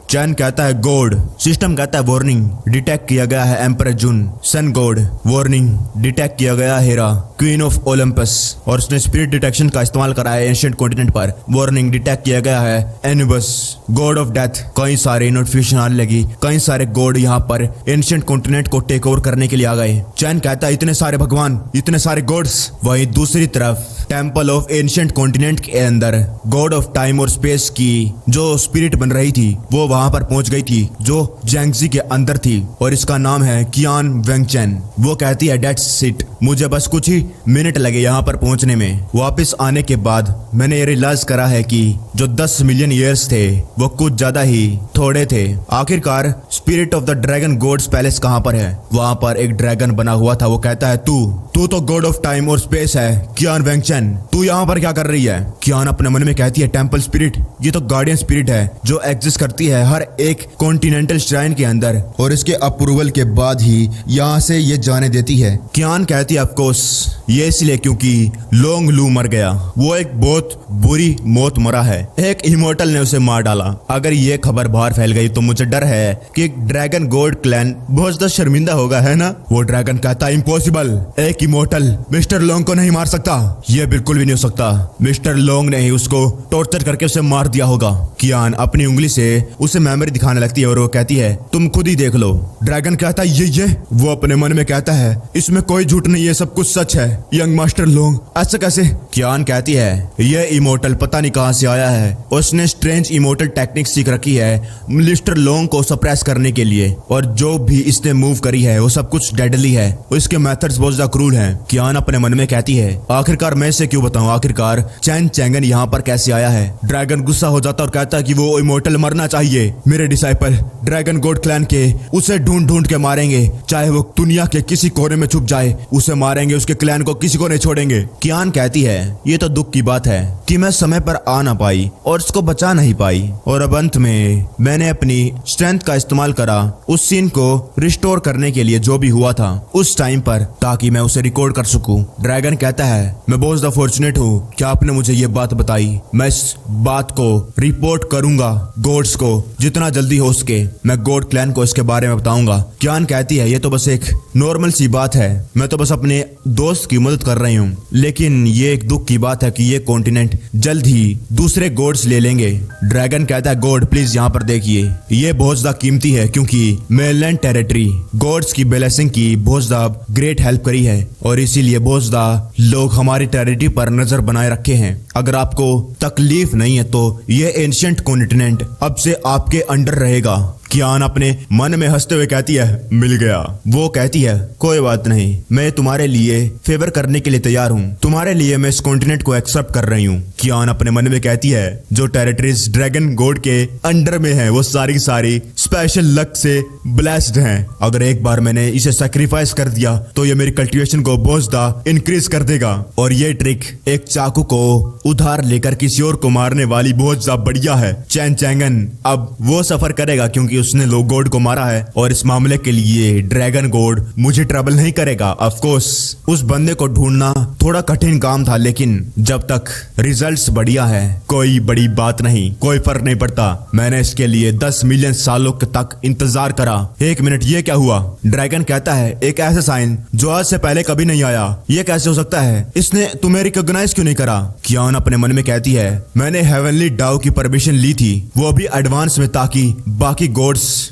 चैन कहता है गॉड। सिस्टम कहता है वार्निंग, डिटेक्ट किया गया है एम्परर जून सन गॉड। वार्निंग, डिटेक्ट किया गया हेरा क्वीन ऑफ ओलंपस, और उसने स्पिरिट डिटेक्शन का इस्तेमाल करा है एंशिएंट कॉन्टिनेंट पर। वार्निंग, डिटेक्ट किया गया है एनुबस गॉड ऑफ डेथ। कई सारे नोटिफिकेशन आने लगी, कई सारे गॉड यहाँ पर एंशिएंट कॉन्टिनेंट को टेक ओवर करने के लिए आ गए। चैन कहता है इतने सारे भगवान, इतने सारे गॉड्स। वहीं दूसरी तरफ टेंपल ऑफ एंशिएंट कॉन्टिनेंट के अंदर गॉड ऑफ टाइम और स्पेस की जो स्पिरिट बन रही थी वो वहां पर पहुंच गई थी जो जैंगजी के अंदर थी, और इसका नाम है कियान वेंगचेन। वो कहती है डेट्स इट, मुझे बस कुछ ही मिनट लगे यहाँ पर पहुंचने में। वापस आने के बाद मैंने ये रियलाइज करा है कि जो 10 मिलियन ईयर्स थे वो कुछ ज्यादा ही थोड़े थे। आखिरकार spirit of the dragon god's palace कहाँ पर है? वहां पर एक ड्रैगन बना हुआ था। वो कहता है तू तो गॉड ऑफ टाइम और स्पेस है कियान वेंगचेन, तू यहाँ पर क्या कर रही है? कियान अपने मन में कहती है टेंपल स्पिरिट, ये तो गार्डियन स्पिरिट है जो एग्जिस्ट करती है हर एक कॉन्टिनेंटल श्राइन के अंदर, और इसके अप्रूवल के बाद ही यहाँ से ये जाने देती है। कियान कहती है ऑफ कोर्स, ये इसलिए क्योंकि लोंग लू मर गया, वो एक बहुत बुरी मौत मरा है, एक इमोर्टल ने उसे मार डाला। अगर ये खबर बाहर फैल गई तो मुझे डर है कि ड्रैगन गॉड क्लैन बहुत ज्यादा शर्मिंदा होगा, है ना? वो ड्रैगन कहता है इम्पॉसिबल, एक इमोर्टल मिस्टर लोंग को नहीं मार सकता, ये बिल्कुल भी नहीं हो सकता। मिस्टर लोंग ने ही उसको टॉर्चर करके उसे मार दिया होगा। कियान अपनी उंगली से उसे मेमोरी दिखाने लगती है और वो कहती है तुम खुद ही देख लो। ड्रैगन कहता है ये वो अपने मन में कहता है इसमें कोई झूठ नहीं है, सब कुछ सच है। यंग मास्टर लोंग, ऐसा कैसे? कियान कहती है ये इमोर्टल पता नहीं कहां से आया है, उसने स्ट्रेंज इमोर्टल टेक्निक सीख रखी है मिस्टर लोंग को सप्रेस करने के लिए, और जो भी इसने मूव करी है वो सब कुछ डेडली है, उसके मेथड्स बहुत ज्यादा क्रूर हैं। कियान अपने मन में कहती है आखिरकार मैं इसे क्यों बताऊं, आखिरकार चैन चैंगन यहाँ पर कैसे आया है? ड्रैगन गुस्सा हो जाता और कहता है कि वो इमोर्टल मरना चाहिए। मेरे डिसाइपल ड्रैगन गॉड क्लैन के उसे ढूंढ के मारेंगे, चाहे वो दुनिया के किसी कोने में छुप जाए, उसे मारेंगे, उसके क्लैन को किसी को नहीं छोड़ेंगे। कियान कहती है ये तो दुख की बात है कि मैं समय पर आ ना पाई और उसको बचा नहीं पाई, और अब अंत में मैंने अपनी स्ट्रेंथ का इस्तेमाल करा उस सीन को रिस्टोर करने के लिए जो भी हुआ था उस टाइम पर, ताकि मैं उसे रिकॉर्ड कर सकूं। ड्रैगन कहता है मैं बहुत ज्यादा फॉर्चुनेट हूँ कि आपने मुझे ये बात बताई, मैं इस बात को रिपोर्ट करूंगा गॉड्स को, जितना जल्दी हो सके मैं गॉड क्लैन को इसके बारे में बताऊंगा। कियान कहती है ये तो बस एक नॉर्मल सी बात है, मैं तो बस अपने दोस्त की मदद कर रही हूँ, लेकिन ये एक दुख की बात है कि ये कॉन्टिनेंट जल्द ही दूसरे गॉड्स ले लेंगे। ड्रैगन कहता है गॉड प्लीज यहाँ पर देखिए, ये बहुत ज्यादा कीमती है क्योंकि मेनलैंड टेरिटरी गॉड्स की ब्लेसिंग की बहुत ज्यादा ग्रेट हेल्प करी है और इसीलिए बहुत ज्यादा लोग हमारी टेरिटरी पर नजर बनाए रखे हैं। अगर आपको तकलीफ नहीं है तो ये एंशिएंट कॉन्टिनेंट अब से आपके अंडर रहेगा। कियान अपने मन में हंसते हुए कहती है मिल गया। वो कहती है कोई बात नहीं, मैं तुम्हारे लिए फेवर करने के लिए तैयार हूँ, तुम्हारे लिए मैं इस कॉन्टिनेंट को एक्सेप्ट कर रही हूँ। कियान अपने मन में कहती है जो टेरिटरीज ड्रैगन गॉड के अंडर में है वो सारी की सारी स्पेशल लक से ब्लेस्ड हैं। अगर एक बार मैंने इसे सैक्रिफाइस कर दिया तो ये मेरी कल्टीवेशन को बहुत ज्यादा इंक्रीज कर देगा और ये ट्रिक एक चाकू को उधार लेकर किसी और को मारने वाली बहुत ज्यादा बढ़िया है। चैन चैंगन अब वो सफर करेगा क्योंकि उसने लो गॉड को मारा है और इस मामले के लिए ड्रैगन गॉड मुझे ट्रबल नहीं करेगा। ऑफ कोर्स उस बंदे को ढूंढना थोड़ा कठिन काम था, लेकिन जब तक रिजल्ट्स बढ़िया है कोई बड़ी बात नहीं, कोई फर्क नहीं पड़ता। मैंने इसके लिए 10 मिलियन सालों तक इंतजार करा। एक मिनट, ये क्या हुआ? ड्रैगन कहता है एक ऐसा साइन जो आज से पहले कभी नहीं आया, ये कैसे हो सकता है? इसने तुम्हें रिकॉग्नाइज क्यों नहीं करा? कियान अपने मन में कहती है मैंने हेवनली डाउ की परमिशन ली थी, वो भी एडवांस में, ताकि बाकी गॉड्स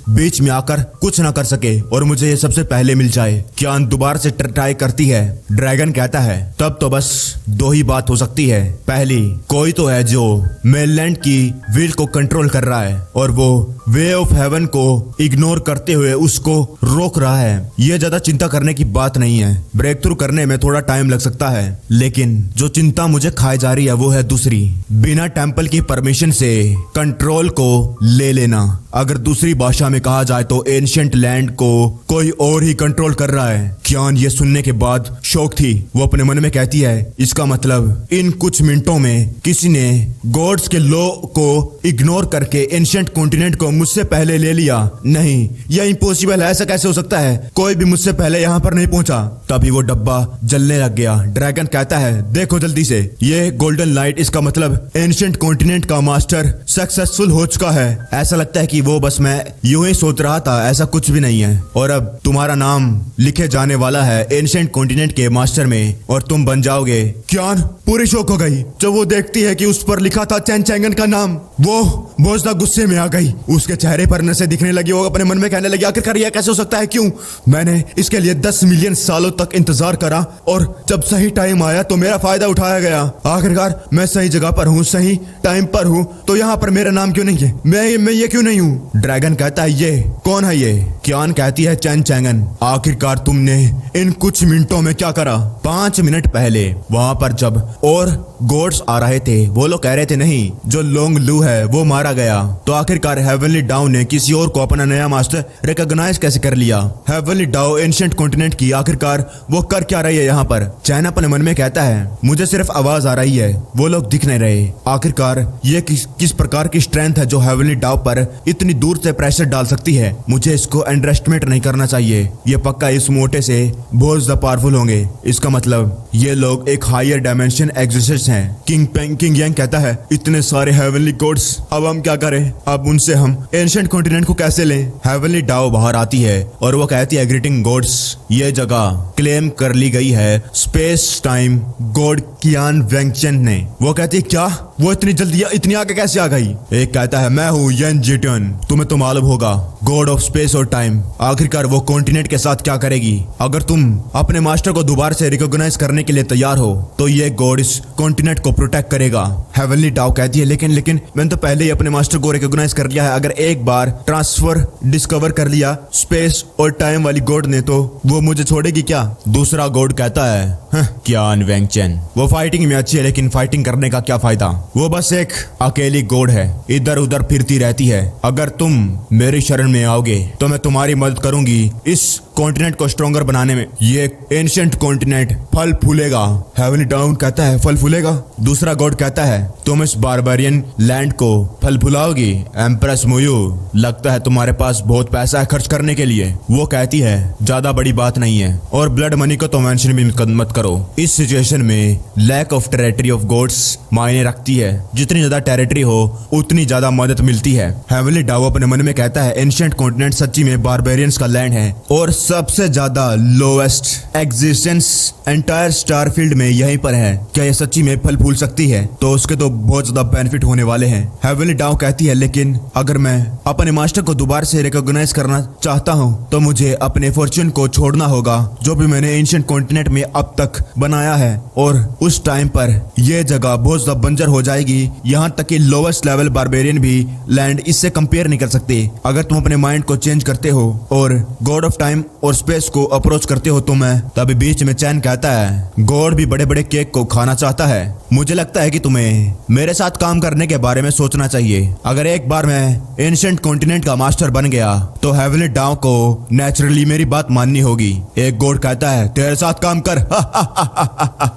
बीच में आकर कुछ ना कर सके और मुझे ये सबसे पहले मिल जाए। कियान दोबारा से ट्राई करती है। ड्रैगन कहता है तब तो बस दो ही बात हो सकती है, पहली कोई तो है जो मेनलैंड की विल को कंट्रोल कर रहा है और वो वे ऑफ हेवन को इग्नोर करते हुए उसको रोक रहा है। ये ज्यादा चिंता करने की बात नहीं है, ब्रेक थ्रू करने में थोड़ा टाइम लग सकता है, लेकिन जो चिंता मुझे खाई जा रही है वो है दूसरी, बिना टेंपल की परमिशन से कंट्रोल को ले लेना। अगर दूसरी भाषा में कहा जाए तो एंशिएंट लैंड को कोई और ही कंट्रोल कर रहा है। कियान ये सुनने के बाद शौक थी। वो अपने मन में कहती है इसका मतलब इन कुछ मिनटों में किसी ने गॉड्स के लॉ को इग्नोर करके एंशिएंट कॉन्टिनेंट को मुझसे पहले ले लिया। नहीं, यह इम्पॉसिबल है, ऐसा कैसे हो सकता है? कोई भी मुझसे पहले यहाँ पर नहीं पहुंचा। तभी वो डब्बा जलने लग गया। ड्रैगन कहता है देखो जल्दी से, ये गोल्डन लाइट, इसका मतलब एंशिएंट कॉन्टिनेंट का मास्टर सक्सेसफुल हो चुका है। ऐसा लगता है कि वो बस मैं यूं ही सोच रहा था, ऐसा कुछ भी नहीं है। और अब तुम्हारा नाम लिखे जाने वाला है एंशिएंट कॉन्टिनेंट के मास्टर में और तुम बन जाओगे। कियान पूरी शौक हो गई जब वो देखती है कि उस पर लिखा था चैन चैंगन का नाम। वो बहुत ज्यादा गुस्से में आ गई, उसके चेहरे पर नसें दिखने लगी। वो अपने मन में कहने लगी आखिरकार यह कैसे हो सकता है? क्यों मैंने इसके लिए 10 मिलियन सालों तक इंतजार करा और जब सही टाइम आया तो मेरा फायदा उठाया गया। आखिरकार मैं सही जगह पर हूँ, सही टाइम पर हूँ, तो यहाँ पर मेरा नाम क्यों नहीं है? मैं ये क्यों नहीं हूँ? ड्रैगन कहता है ये कौन है ये? कियान कहती है चैन चैंगन। आखिरकार तुमने इन कुछ मिनटों में क्या करा? 5 मिनट पहले वहां पर जब और गॉड्स आ रहे थे वो लोग कह रहे थे नहीं, जो लोंग लू है वो मारा गया, तो आखिरकार हेवनली डाउ ने किसी और को अपना नया मास्टर रिकॉग्नाइज कैसे कर लिया? हेवनली डाउ एंशिएंट कॉन्टिनेंट की आखिरकार वो कर क्या रही है यहाँ पर? चैन अपने मन में कहता है मुझे सिर्फ आवाज आ रही है, वो लोग दिख नहीं रहे। आखिरकार ये किस प्रकार की स्ट्रेंथ है जो हेवनली डाउ पर इतनी दूर से प्रेशर डाल सकती है? मुझे इसको अंडरएस्टिमेट नहीं करना चाहिए। ये पक्का इस मोटे से बहुत ज्यादा पावरफुल होंगे। इसका मतलब ये लोग एक हायर डायमेंशन एग्जिस्टेंस हैं। किंग यांग कहता है इतने सारे हेवनली गॉड्स, अब हम क्या करें? अब उनसे हम एंशिएंट कॉन्टिनेंट को कैसे लें? हेवनली डाउ बाहर आती है और वो कहती है ग्रीटिंग गॉड्स, ये जगह क्लेम कर ली गई है स्पेस टाइम गॉड कियान वेंगचेन ने। वो कहती है क्या? वो इतनी जल्दी इतनी आगे कैसे आ गई? एक कहता है मैं हूँ येन जिटन, तुम्हें तो मालूम होगा, गॉड ऑफ स्पेस और टाइम। आखिरकार वो कॉन्टिनेंट के साथ क्या करेगी? अगर तुम अपने मास्टर को दोबारा से रिकॉग्नाइज करने के लिए तैयार हो तो ये गॉड इस कॉन्टिनेंट को प्रोटेक्ट करेगा। हेवनली डाउ कहती है लेकिन मैंने तो पहले ही अपने मास्टर को रिकॉग्नाइज कर लिया है। अगर एक बार ट्रांसफर डिस्कवर कर लिया स्पेस और टाइम वाली गॉड ने तो वो मुझे छोड़ेगी क्या? दूसरा गॉड कहता है कियान वेंगचेन, वो फाइटिंग में अच्छी है लेकिन फाइटिंग करने का क्या फायदा? वो बस एक अकेली गॉड है, इधर उधर फिरती रहती है। अगर तुम मेरी शरण में आओगे तो मैं तुम्हारी मदद करूंगी इस कॉन्टिनेंट को स्ट्रॉन्गर बनाने में। ये एंशिएंट कॉन्टिनेंट फल फूलेगा। हेवनली डाउ कहता है फल फूलेगा। दूसरा गॉड कहता है तुम इस बारबेरियन लैंड को फल फुलाओगी। एम्प्रेस मुयू, लगता है तुम्हारे पास बहुत पैसा है खर्च करने के लिए। वो कहती है ज्यादा बड़ी बात नहीं है और ब्लड मनी को तो मेंशन भी मत करो। इस सिचुएशन में lack of territory of gods मायने रखती है। जितनी ज्यादा टेरिटरी हो उतनी ज्यादा मदद मिलती है। हेवनली डाओ अपने मन में कहता है एंशिएंट कॉन्टिनेंट सच्ची में बारबेरियंस का लैंड है और सबसे ज्यादा lowest existence entire star field में यहीं पर है। क्या यह सच्ची में फल फूल सकती है तो उसके तो बहुत ज्यादा बेनिफिट होने वाले हैं। हेवनली डाओ कहती है लेकिन अगर मैं अपने मास्टर को दोबारा से रिकॉग्नाइज करना चाहता हूँ तो मुझे अपने फॉर्च्यून को छोड़ना होगा जो भी मैंने एंशिएंट कॉन्टिनेंट में अब तक बनाया है, और उस टाइम पर यह जगह बहुत ज्यादा बंजर हो जाएगी। यहाँ तक कि लोवेस्ट लेवल बारबेरियन भी लैंड इससे कंपेयर नहीं कर सकते। अगर तुम अपने माइंड को चेंज करते हो और गॉड ऑफ टाइम और स्पेस को अप्रोच करते हो तो मैं तभी बीच में चैन कहता है गॉड भी बड़े बड़े केक को खाना चाहता है। मुझे लगता है कि तुम्हें मेरे साथ काम करने के बारे में सोचना चाहिए। अगर एक बार मैं एंशिएंट कॉन्टिनेंट का मास्टर बन गया तो हेवनली डाओ को नेचुरली मेरी बात माननी होगी। एक गॉड कहता है तेरे साथ काम कर।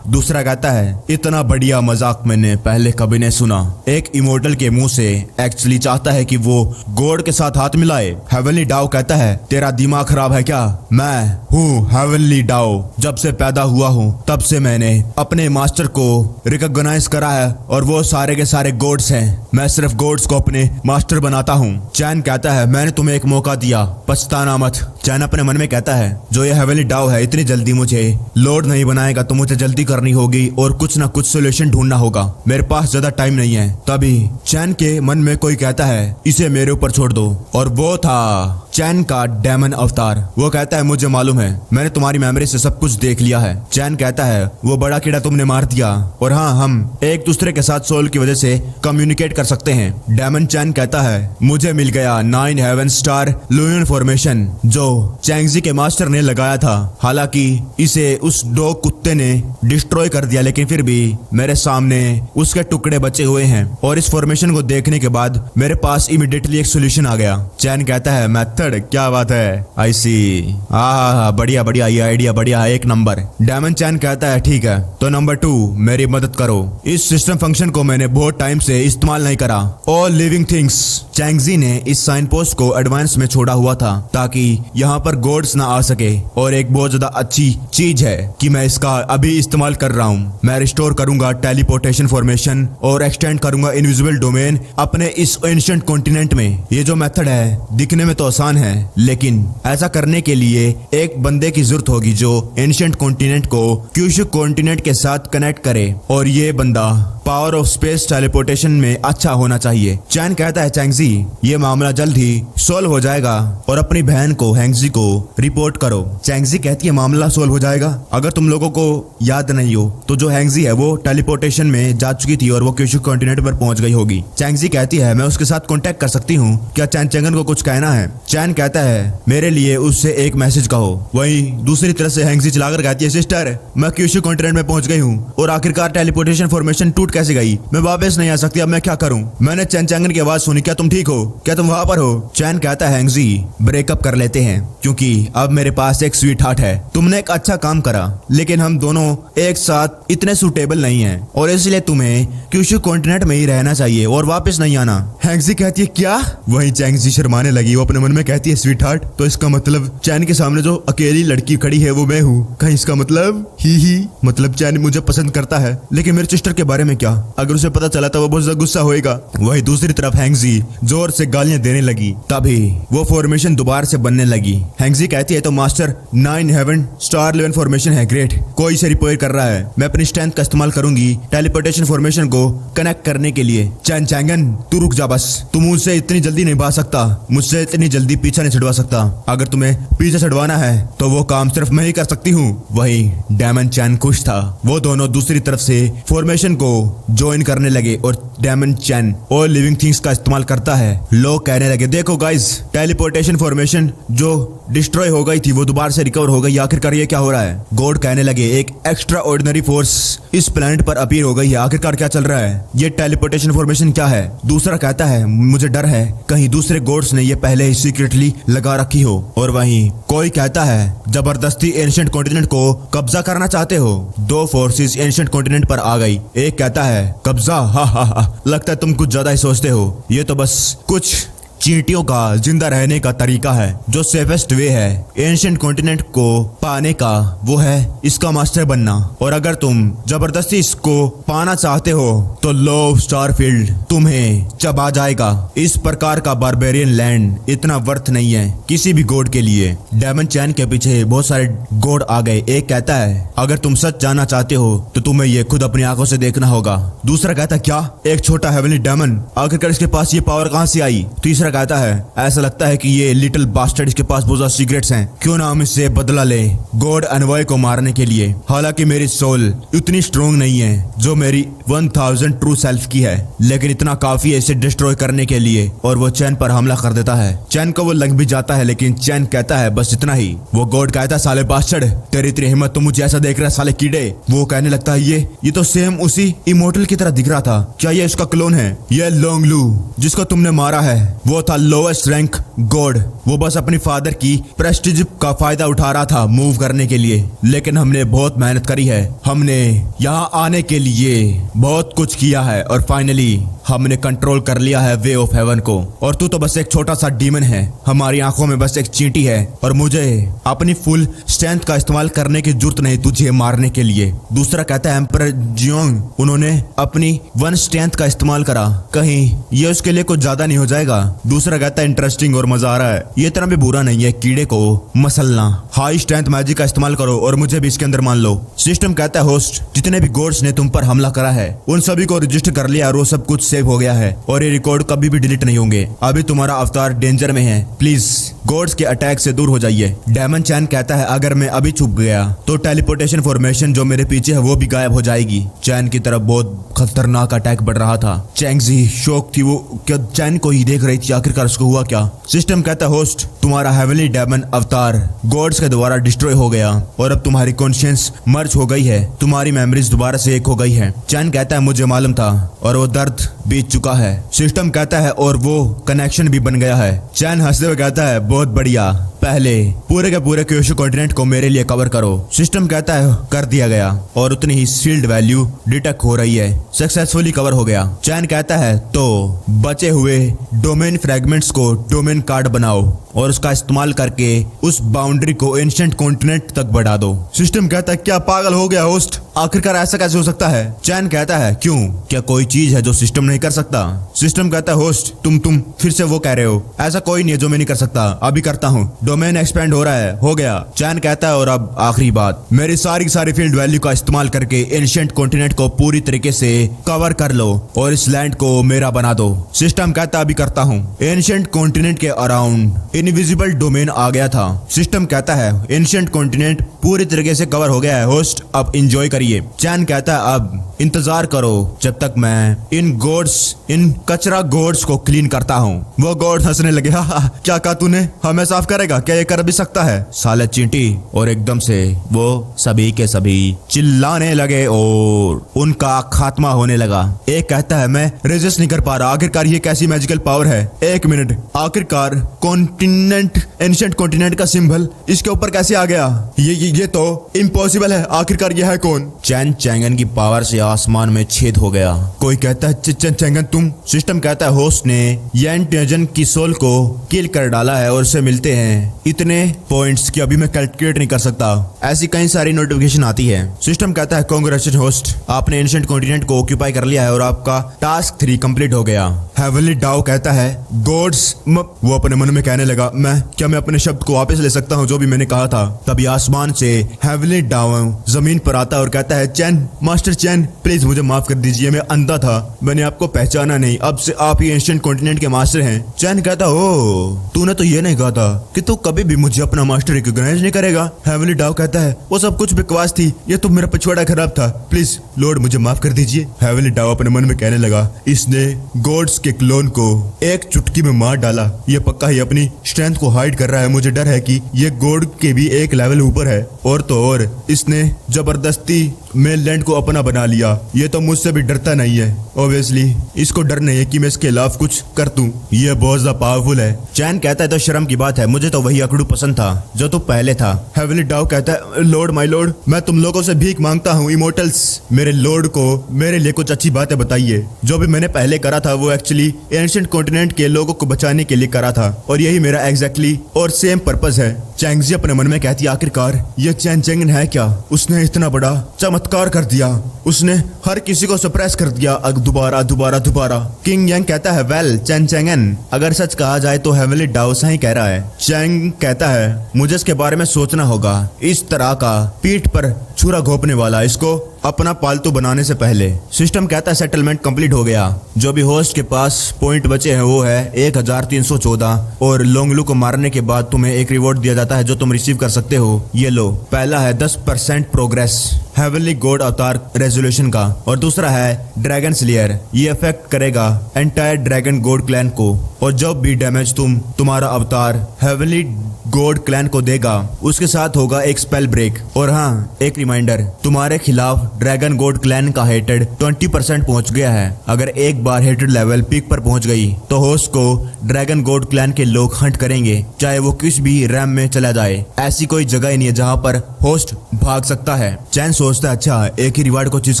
दूसरा कहता है इतना बढ़िया मजाक मैंने पहले कभी नहीं सुना। एक इमोर्टल के मुंह से एक्चुअली चाहता है कि वो गॉड के साथ हाथ मिलाए। हेवनली डाओ कहता है तेरा दिमाग खराब है क्या? मैं हूँ हेवनली डाओ। जब से पैदा हुआ हूँ तब से मैंने अपने मास्टर को रिकॉग्नाइज करा है और वो सारे के सारे गॉड्स हैं। मैं सिर्फ गॉड्स को अपने मास्टर बनाता हूँ। चैन कहता है मैंने तुम्हें एक मौका दिया, पछताना मत। चैन अपने मन में कहता है जो ये हेवनली डाओ है इतनी जल्दी मुझे लॉर्ड नहीं बनाएगा तो मुझे जल्दी करनी होगी और कुछ ना कुछ सोल्यूशन ढूंढना होगा। मेरे पास ज्यादा टाइम नहीं है। तभी चैन के मन में कोई कहता है इसे मेरे ऊपर छोड़ दो, और वो था चैन का डेमन अवतार। वो कहता है मुझे मालूम है, मैंने तुम्हारी मेमोरी से सब कुछ देख लिया है। चैन कहता है वो बड़ा कीड़ा तुमने मार दिया और हाँ हम एक दूसरे के साथ सोल की वजह से कम्युनिकेट कर सकते हैं। डेमन चैन कहता है मुझे मिल गया 9 हेवन स्टार लुयन फॉर्मेशन जो चैंगजी के मास्टर ने लगाया था। हालांकि इसे उस डॉग कुत्ते ने डिस्ट्रॉय कर दिया लेकिन फिर भी मेरे सामने उसके टुकड़े बचे हुए हैं और इस फॉर्मेशन को देखने के बाद मेरे पास इमीडिएटली एक सोल्यूशन आ गया। चैन कहता है मेथड क्या बात है, आई सी। बढ़िया बढ़िया, ये आइडिया बढ़िया है, एक नंबर। डायमंड चैन कहता है ठीक है तो नंबर 2 मेरी मदद करो। इस सिस्टम फंक्शन को मैंने बहुत टाइम से इस्तेमाल नहीं करा। ऑल लिविंग थिंग्स, चैंगजी ने इस साइन पोस्ट को एडवांस में छोड़ा हुआ था ताकि यहाँ पर गॉड्स ना आ सके, और एक बहुत ज्यादा अच्छी चीज है कि मैं इसका अभी इस्तेमाल कर रहा हूँ। मैं रिस्टोर करूंगा टेलीपोर्टेशन फॉर्मेशन और एक्सटेंड करूंगा इनविजिबल डोमेन अपने इस एंशिएंट कॉन्टिनेंट में। ये जो मेथड है दिखने में तो आसान है लेकिन ऐसा करने के लिए एक बंदे की जरूरत होगी जो एंशिएंट कॉन्टिनेंट को क्यूशु कॉन्टिनेंट के साथ कनेक्ट करे, और ये बंदा पावर ऑफ स्पेस टेलीपोर्टेशन में अच्छा होना चाहिए। चैन कहता है चैंगजी ये मामला जल्द ही सॉल्व हो जाएगा और अपनी बहन को हैंगजी को रिपोर्ट करो। चैंगजी कहती है मामला सॉल्व हो जाएगा। अगर तुम लोगों को याद नहीं हो तो जो हैंगजी है वो टेलीपोर्टेशन में जा चुकी थी और वो क्यूशु कॉन्टिनेंट पर पहुंच गई होगी। चैंगजी कहती है मैं उसके साथ कांटेक्ट कर सकती हूँ, क्या चैन चैंगन को कुछ कहना है? चैन कहता है मेरे लिए उससे एक मैसेज कहो। वहीं दूसरी तरफ से हैंगजी चलाकर कहती है सिस्टर मैं क्यूशु कॉन्टिनेंट में पहुंच गई हूँ और आखिरकार टेलीपोर्टेशन फॉर्मेशन टूट कैसे गई? मैं वापस नहीं आ सकती, अब मैं क्या करूं? मैंने चैन चैंगन की आवाज सुनी, क्या तुम ठीक हो? क्या तुम वहां पर हो? चैन कहता है हैंगजी ब्रेकअप कर लेते हैं क्योंकि अब मेरे पास एक स्वीट हार्ट है। तुमने एक अच्छा काम करा लेकिन हम दोनों एक साथ इतने सूटेबल नहीं हैं और इसलिए तुम्हें क्यूशु कॉन्टिनेंट में ही रहना चाहिए और वापस नहीं आना। हैंगजी कहती है क्या? वहीं चैंगजी शर्माने लगी। वो अपने मन में कहती है स्वीट हार्ट तो इसका मतलब चैन के सामने जो अकेली लड़की खड़ी है वो मैं हूँ। कहीं इसका मतलब ही मतलब चैन मुझे पसंद करता है, लेकिन मेरे सिस्टर के बारे में क्या? अगर उसे पता चला तो वो बहुत ज्यादा गुस्सा होएगा। वहीं दूसरी तरफ हैंगजी जोर से गालियां देने लगी। तभी वो फॉर्मेशन दोबारा से बनने लगी। हैंगजी कहती है तो मास्टर 9 हेवन स्टार 11 फॉर्मेशन है, ग्रेट। कोई इसे रिपेयर कर रहा है, मैं अपनी स्ट्रेंथ का इस्तेमाल करूंगी टेलीपोर्टेशन फॉर्मेशन को कनेक्ट करने के लिए। चैन चैंगन तू रुक जा बस, तुम मुझसे इतनी जल्दी नहीं भाग सकता, मुझसे इतनी जल्दी पीछा नहीं छुड़वा सकता। अगर तुम्हें पीछे छुड़वाना है तो वो काम सिर्फ मैं ही कर सकती हूँ। वही डायमंड चैन खुश था। वो दोनों दूसरी तरफ से फॉर्मेशन को ज्वाइन करने लगे और डायमंड चैन और लिविंग थिंग्स का इस्तेमाल करता है। लोग कहने लगे देखो गाइस टेलीपोर्टेशन फॉर्मेशन जो डिस्ट्रॉय हो गई थी वो दोबारा से रिकवर हो गई, आखिरकार ये क्या हो रहा है? गॉड कहने लगे एक एक्स्ट्रा ऑर्डिनरी फोर्स इस प्लेनेट पर अपीयर हो गई है, आखिरकार क्या चल रहा है? ये टेलीपोर्टेशन फॉर्मेशन क्या है? दूसरा कहता है मुझे डर है कहीं दूसरे गॉड्स ने ये पहले ही सीक्रेटली लगा रखी हो। और वहीं कोई कहता है जबरदस्ती एंशिएंट कॉन्टिनेंट को कब्जा करना चाहते हो। 2 फोर्सेस एंशिएंट कॉन्टिनेंट पर आ गई। एक कहता है कब्जा, हा लगता है तुम कुछ ज्यादा ही सोचते हो, ये तो बस कुछ चींटियों का जिंदा रहने का तरीका है, जो सेफेस्ट वे है एंशिएंट कॉन्टिनेंट को पाने का, वो है इसका मास्टर बनना। और अगर तुम जबरदस्ती इसको पाना चाहते हो तो लो स्टारफील्ड तुम्हें चबा जाएगा। इस प्रकार का बारबेरियन लैंड इतना वर्थ नहीं है किसी भी गॉड के लिए। डेमन चैन के पीछे बहुत सारे गॉड आ गए। एक कहता है अगर तुम सच जानना चाहते हो तो तुम्हें ये खुद अपनी आंखों से देखना होगा। दूसरा कहता है क्या, एक छोटा हेवनली डेमन, आखिरकार इसके पास ये पावर कहां से आई। तीसरा कहता है ऐसा लगता है कि ये लिटिल बास्टर्ड इसके पास बहुत ज्यादा सीक्रेट्स हैं, क्यों ना हम इससे बदला ले गॉड एनवॉय को मारने के लिए। हालांकि मेरी सोल इतनी स्ट्रोंग नहीं है जो मेरी 1000 ट्रू सेल्फ की है, लेकिन इतना काफी है इसे डिस्ट्रॉय करने के लिए। और वो चैन पर हमला कर देता है। चैन को वो लग भी जाता है, लेकिन चैन कहता है बस इतना ही। वो गॉड कहता है साले बास्टर्ड, तेरी इतनी हिम्मत, तो मुझे ऐसा देख रहा है साले कीड़े। वो कहने लगता है ये तो सेम उसी इमोर्टल की तरह दिख रहा था, क्या ये उसका क्लोन है। ये लोंगलू जिसको तुमने मारा है वो था लोएस्ट रैंक गॉड। वो बस अपनी फादर की प्रेस्टीज का फायदा उठा रहा था मूव करने के लिए, लेकिन हमने बहुत मेहनत करी है, हमने यहाँ आने के लिए बहुत कुछ किया है और फाइनली हमने कंट्रोल कर लिया है वे ऑफ हेवन को। और तू तो बस एक छोटा सा डीमन है, हमारी आंखों में बस एक चींटी है और मुझे अपनी फुल स्ट्रेंथ का इस्तेमाल करने की जरूरत नहीं तुझे मारने के लिए। दूसरा कहता है एम्परर जियोंग, उन्होंने अपनी वन स्ट्रेंथ का इस्तेमाल करा, कहीं ये उसके लिए कुछ ज्यादा नहीं हो जाएगा। दूसरा कहता है इंटरेस्टिंग और मजा आ रहा है, ये इतना भी बुरा नहीं है कीड़े को मसलना। हाई स्ट्रेंथ मैजिक का इस्तेमाल करो और मुझे भी इसके अंदर मान लो। सिस्टम कहता है होस्ट, जितने भी गॉड्स ने तुम पर हमला करा है उन सभी को रजिस्टर कर लिया और वो सब कुछ सेव हो गया है और ये रिकॉर्ड कभी भी डिलीट नहीं होंगे। अभी तुम्हारा अवतार डेंजर में है, प्लीज गॉड्स के अटैक से दूर हो जाइए। डेमन चैन कहता है अगर मैं अभी छुप गया तो टेलीपोर्टेशन फॉर्मेशन जो मेरे पीछे है वो भी गायब हो जाएगी। चैन की तरफ बहुत खतरनाक अटैक बढ़ रहा था। चैंगजी शौक थी, वो क्या चैन को ही देख रही थी, आखिरकार उसको हुआ क्या। सिस्टम कहता है होस्ट, तुम्हारा हेवनली डेमन अवतार गॉड्स के द्वारा डिस्ट्रॉय हो गया और अब तुम्हारी कॉन्शियंस मर्ज हो गई है, तुम्हारी मेमोरीज दोबारा से एक हो गई है। चैन कहता है मुझे मालूम था और वो दर्द बीत चुका है। सिस्टम कहता है और वो कनेक्शन भी बन गया है। चैन हंसते हुए कहता है बहुत बढ़िया, पहले पूरे के पूरे क्योशु कॉन्टिनेंट को मेरे लिए कवर करो। सिस्टम कहता है कर दिया गया और उतनी ही शील्ड वैल्यू डिटेक्ट हो रही है, सक्सेसफुली कवर हो गया। चैन कहता है तो बचे हुए डोमेन फ्रेगमेंट्स को डोमेन कार्ड बनाओ और उसका इस्तेमाल करके उस बाउंड्री को एंशिएंट कॉन्टिनेंट तक बढ़ा दो। सिस्टम कहता है क्या पागल हो गया होस्ट, आखिरकार ऐसा कैसे हो सकता है। चैन कहता है क्यों, क्या कोई चीज है जो सिस्टम नहीं कर सकता। सिस्टम कहता है होस्ट तुम फिर से वो कह रहे हो, ऐसा कोई नहीं है जो मैं नहीं कर सकता, अभी करता हूँ। डोमेन एक्सपेंड हो रहा है, हो गया। चैन कहता है और अब आखिरी बात, मेरी सारी फील्ड वैल्यू का इस्तेमाल करके एंशिएंट कॉन्टिनेंट को पूरी तरीके से कवर कर लो और इस लैंड को मेरा बना दो। सिस्टम कहता है अभी करता हूँ। एंशिएंट कॉन्टिनेंट के अराउंड इनविजिबल डोमेन आ गया था। सिस्टम कहता है एंशिएंट कॉन्टिनेंट पूरी तरीके से कवर हो गया है होस्ट, अब एंजॉय करिए। चैन कहता है अब इंतजार करो जब तक मैं इन कचरा गॉड्स को क्लीन करता हूँ। वो गॉड हंसने लगे, क्या कहा तूने, हमें साफ करेगा, क्या ये कर भी सकता है साले चींटी। और एकदम से वो सभी के सभी चिल्लाने लगे और उनका खात्मा होने लगा। एक कहता है मैं रेजिस्ट नहीं कर पा रहा, आखिरकार ये कैसी मैजिकल पावर है। एक मिनट, आखिरकार कॉन्टिनेंट एंशिएंट कॉन्टिनेंट का सिंबल इसके ऊपर कैसे आ गया, ये तो इम्पॉसिबल है, आखिरकार ये है कौन। चैन चैंगन की पावर से आसमान में छेद हो गया। कोई कहता है चैंगन तुम। सिस्टम कहता है होस्ट ने यैन टेजन की सोल को किल कर डाला है और उसे मिलते हैं इतने पॉइंट्स कि अभी मैं कैलकुलेट नहीं कर सकता। ऐसी कई सारी नोटिफिकेशन आती है। सिस्टम कहता है कांग्रेचुलेशन होस्ट, आपने एंशिएंट कॉन्टिनेंट को ऑक्यूपाई कर लिया है और आपका टास्क 3 कंप्लीट हो गया। हेवनली डाओ कहता है गॉड्स, वो अपने मन में कहने लगा मैं अपने शब्द को वापस ले सकता हूँ जो भी मैंने कहा था। तभी आसमान से हेवनली डाओ जमीन पर आता है और कहता है चैन, मास्टर चैन प्लीज मुझे माफ कर दीजिए, मैं अंधा था, मैंने आपको पहचाना नहीं, अब से आप ही एंशिएंट कॉन्टिनेंट के मास्टर हैं। चैन कहता ओ तूने तो ये नहीं कहा था कि तू कभी भी मुझे अपना मास्टर रिकॉग्नाइज नहीं करेगा। हेवनली डाओ कहता है वो सब कुछ बकवास थी, ये तो मेरा पिछवाड़ा खराब था, प्लीज लॉर्ड मुझे माफ कर दीजिए। हेवनली डाओ अपने मन में कहने लगा इसने गॉड्स के क्लोन को एक चुटकी में मार डाला, ये पक्का ही अपनी स्ट्रेंथ को हाइड कर रहा है, मुझे डर है कि ये गॉड के भी एक लेवल ऊपर है। और तो और इसने जबरदस्ती मेनलैंड को अपना बना लिया, ये तो मुझसे भी डरता नहीं है, ऑब्वियसली इसको डर नहीं है कि मैं इसके खिलाफ कुछ कर दूं, ये बहुत ज्यादा पावरफुल है। चैन कहता है तो शर्म की बात है, मुझे तो वही अकड़ू पसंद था जो तो पहले था। हेवनली डाओ कहता है लॉर्ड माय लॉर्ड, मैं तुम लोगों से भीख मांगता हूँ इमोर्टल्स, मेरे लॉर्ड को मेरे लिए कुछ अच्छी बातें बताइए, जो भी मैंने पहले करा था वो एक्चुअली बेसिकली एंशिएंट कॉन्टिनेंट के लोगों को बचाने के लिए करा था और यही मेरा एग्जैक्टली और सेम पर्पस है। चैंगजी अपने मन में कहती आखिरकार ये चैन चैंगन है क्या? उसने इतना बड़ा चमत्कार कर दिया, उसने हर किसी को सप्रेस कर दिया दोबारा दोबारा दोबारा। किंग यांग कहता है वेल चैन चैंगन अगर सच कहा जाए तो हेवनली डाउसा ही कह रहा है। चैंग कहता है मुझे इसके बारे में सोचना होगा। इस तरह का पीठ पर छुरा घोंपने वाला इसको अपना पालतू बनाने से पहले। सिस्टम कहता है सेटलमेंट कंप्लीट हो गया। जो भी होस्ट के पास पॉइंट बचे हैं वो है 1314 और लोंगलू को मारने के बाद तुम्हें एक रिवॉर्ड दिया जाता है जो तुम रिसीव कर सकते हो। ये लो, पहला है 10% प्रोग्रेस हेवनली गॉड अवतार रेजोल्यूशन का और दूसरा है ड्रैगन स्लेयर। ये अफेक्ट करेगा एंटायर ड्रैगन गॉड क्लैन को और जब भी डैमेज तुम्हारा अवतार हेवनली गॉड क्लैन को देगा उसके साथ होगा एक स्पेल ब्रेक। और हाँ, एक रिमाइंडर, तुम्हारे खिलाफ ड्रैगन गॉड क्लैन का हेटेड 20% पहुंच गया है। अगर एक बार हेटेड लेवल पीक पर पहुंच गई तो होस्ट को ड्रैगन गॉड क्लैन के लोग हंट करेंगे, चाहे वो किस भी रैम में चला जाए। ऐसी कोई जगह ही नहीं है जहां पर होस्ट भाग सकता है। चैन सोचता है अच्छा एक ही रिवार्ड को चूज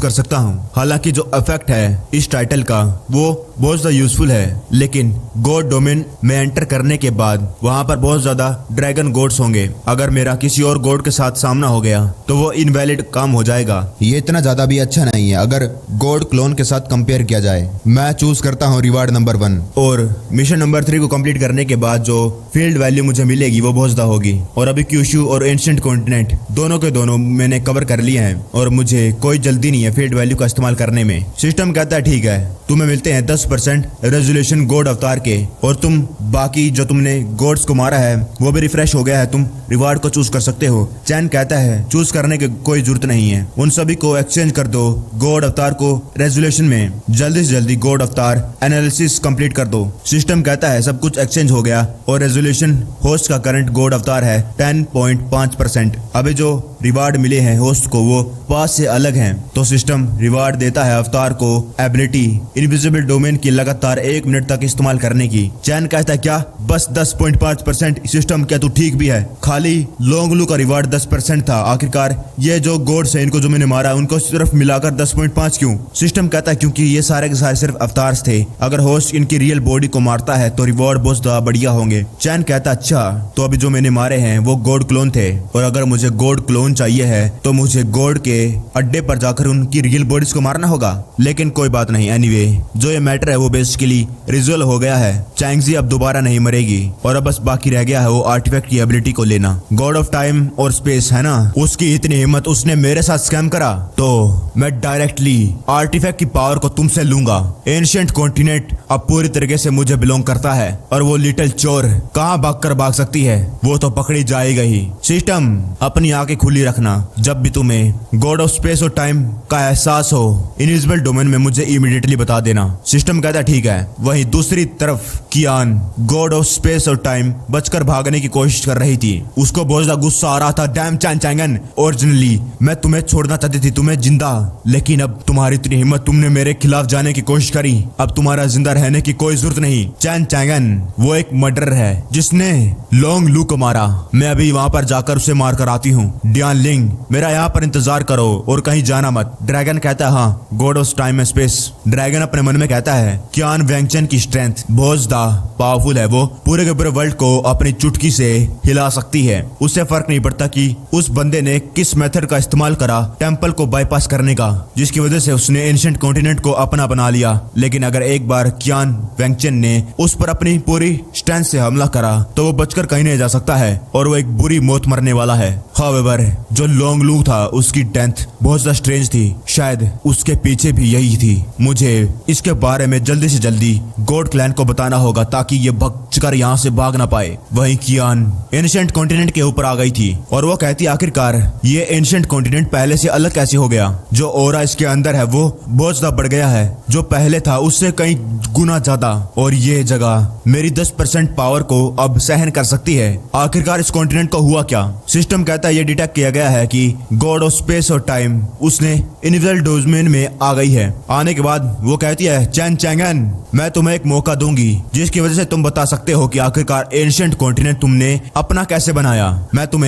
कर सकता हूँ। हालांकि जो इफेक्ट है इस टाइटल का वो बहुत ज्यादा यूजफुल है, लेकिन गॉड डोमेन में एंटर करने के बाद वहां पर बहुत ज्यादा ड्रैगन गॉड्स होंगे। अगर मेरा किसी और गॉड के साथ सामना हो गया तो वो इनवैलिड काम हो जाएगा। ये इतना ज्यादा भी अच्छा नहीं है अगर गॉड क्लोन के साथ कंपेयर किया जाए। मैं चूज करता हूँ रिवार्ड नंबर 1 और मिशन नंबर 3 को कंप्लीट करने के बाद जो फील्ड वैल्यू मुझे मिलेगी वो बहुत ज्यादा होगी। और अभी क्यूशू और एंशिएंट कॉन्टिनेंट दोनों के दोनों मैंने कवर कर लिए हैं और मुझे कोई जल्दी नहीं है फील्ड वैल्यू का इस्तेमाल करने में। सिस्टम कहता है ठीक है, तुम्हें मिलते हैं 10% रेजोल्यूशन गॉड अवतार के और तुम बाकी जो तुमने गॉड्स को मारा है वो भी रिफ्रेश हो गया है, तुम रिवार्ड को चूज कर सकते हो। चैन कहता है चूज करने की कोई जरूरत नहीं है, उन सभी को एक्सचेंज कर दो गॉड अवतार को रेजोल्यूशन में। जल्दी से जल्दी गॉड अवतार एनालिसिस कंप्लीट कर दो। सिस्टम कहता है सब कुछ एक्सचेंज हो गया और रेजोल्यूशन होस्ट का करंट गॉड अवतार है 10.5%। अभी जो रिवार्ड मिले हैं होस्ट को वो 5 से अलग हैं, तो सिस्टम रिवार्ड देता है अवतार को एबिलिटी इनविजिबल डोमेन की लगातार 1 मिनट तक इस्तेमाल करने की। चैन कहता है क्या बस 10.5%? सिस्टम क्या तू ठीक भी है? खाली लोंगलू का रिवार्ड 10% था। आखिरकार ये जो गॉड्स है इनको जो मैंने मारा उनको सिर्फ मिलाकर 10.5 क्यों? सिस्टम कहता है क्योंकि ये सारे के सारे सिर्फ अवतार्स थे, अगर होस्ट इनकी रियल बॉडी को मारता है तो रिवॉर्ड बहुत ज्यादा बढ़िया होंगे। चैन कहता अच्छा तो अभी जो मैंने मारे हैं वो गॉड क्लोन थे और अगर मुझे गॉड क्लोन चाहिए है तो मुझे गॉड के अड्डे पर जाकर उनकी रियल बॉडीज को मारना होगा। लेकिन कोई बात नहीं, एनीवे जो ये मैटर है वो बेसिकली रिजोल्व हो गया है। चैंगजी अब दोबारा नहीं मरेगी और अब बस बाकी रह गया है वो आर्टिफैक्ट की एबिलिटी को लेना। गॉड ऑफ टाइम और स्पेस है ना, उसकी इतनी हिम्मत, उसने मेरे साथ स्कैम करा तो मैं डायरेक्टली आर्टिफैक्ट की पावर को तुमसे लूंगा। एंशिएंट कॉन्टिनेंट अब पूरी तरीके से मुझे बिलोंग करता है और वो लिटिल चोर कहाँ भाग सकती है, वो तो पकड़ी जाएगा ही। सिस्टम अपनी आंखें खुली रखना, जब भी तुम्हें गॉड ऑफ स्पेस और टाइम का एहसास हो इनविजिबल डोमेन में मुझे इमीडिएटली बता देना। सिस्टम कहता ठीक है। वहीं दूसरी तरफ कियान गॉड ऑफ स्पेस और टाइम बचकर भागने की कोशिश कर रही थी। उसको बहुत ज्यादा गुस्सा आ रहा था। डैम चैन चैंगन, ओरिजिनली मैं तुम्हें छोड़ना चाहती थी, तुम्हें जिंदा, लेकिन अब तुम्हारी इतनी हिम्मत, तुमने मेरे खिलाफ जाने की कोशिश करी, अब तुम्हारा जिंदा रहने की कोई जरूरत नहीं। चैन चैंगन वो एक मर्डरर है जिसने लोंगलू को मारा। मैं अभी वहां पर जाकर उसे मार कर आती हूँ। डियान लिंग मेरा यहाँ पर इंतजार करो और कहीं जाना मत। ड्रैगन कहता है हाँ God of time and space. Dragon अपने मन में कहता है कियान वेंगचन की स्ट्रेंथ बहुत ज्यादा पावरफुल है, वो पूरे के पूरे वर्ल्ड को अपनी चुटकी से हिला सकती है। उससे फर्क नहीं पड़ता कि उस बंदे ने किस मेथड का इस्तेमाल करा टेंपल को बाईपास करने का, जिसकी वजह से उसने एंशिएंट कॉन्टिनेंट को अपना बना लिया। लेकिन अगर एक बार कियान वेंगचन ने उस पर अपनी पूरी स्ट्रेंथ से हमला करा तो वो बचकर कहीं नहीं जा सकता है और वो एक बुरी मौत मरने वाला है। हाउएवर जो लोंगलू था उसकी डेथ बहुत ज्यादा स्ट्रेंज थी, शायद उसके पीछे भी यही थी। मुझे इसके बारे में जल्दी से जल्दी गॉड क्लैन को बताना होगा ताकि ये बचकर यहाँ से भाग ना पाए। वहीं कियान एंशिएंट कॉन्टिनेंट के ऊपर आ गई थी और वो कहती आखिरकार ये एंशिएंट कॉन्टिनेंट पहले से अलग कैसे हो गया? जो ऑरा इसके अंदर है वो बहुत ज्यादा बढ़ गया है, जो पहले था उससे कई गुना ज्यादा, और ये जगह मेरी 10% पावर को अब सहन कर सकती है। आखिरकार इस कॉन्टिनेंट को हुआ क्या? सिस्टम कहता है ये डिटेक्ट किया गया है कि गॉड ऑफ स्पेस और टाइम उसने इनविजिबल डोमेन में आ गई है। आने के बाद वो कहती है चैन चैंगन मैं तुम्हें एक मौका दूंगी जिसकी वजह से तुम बता सकते हो कि आखिरकार एंशिएंट कॉन्टिनेंट तुमने अपना कैसे बनाया। मैं तुम्हें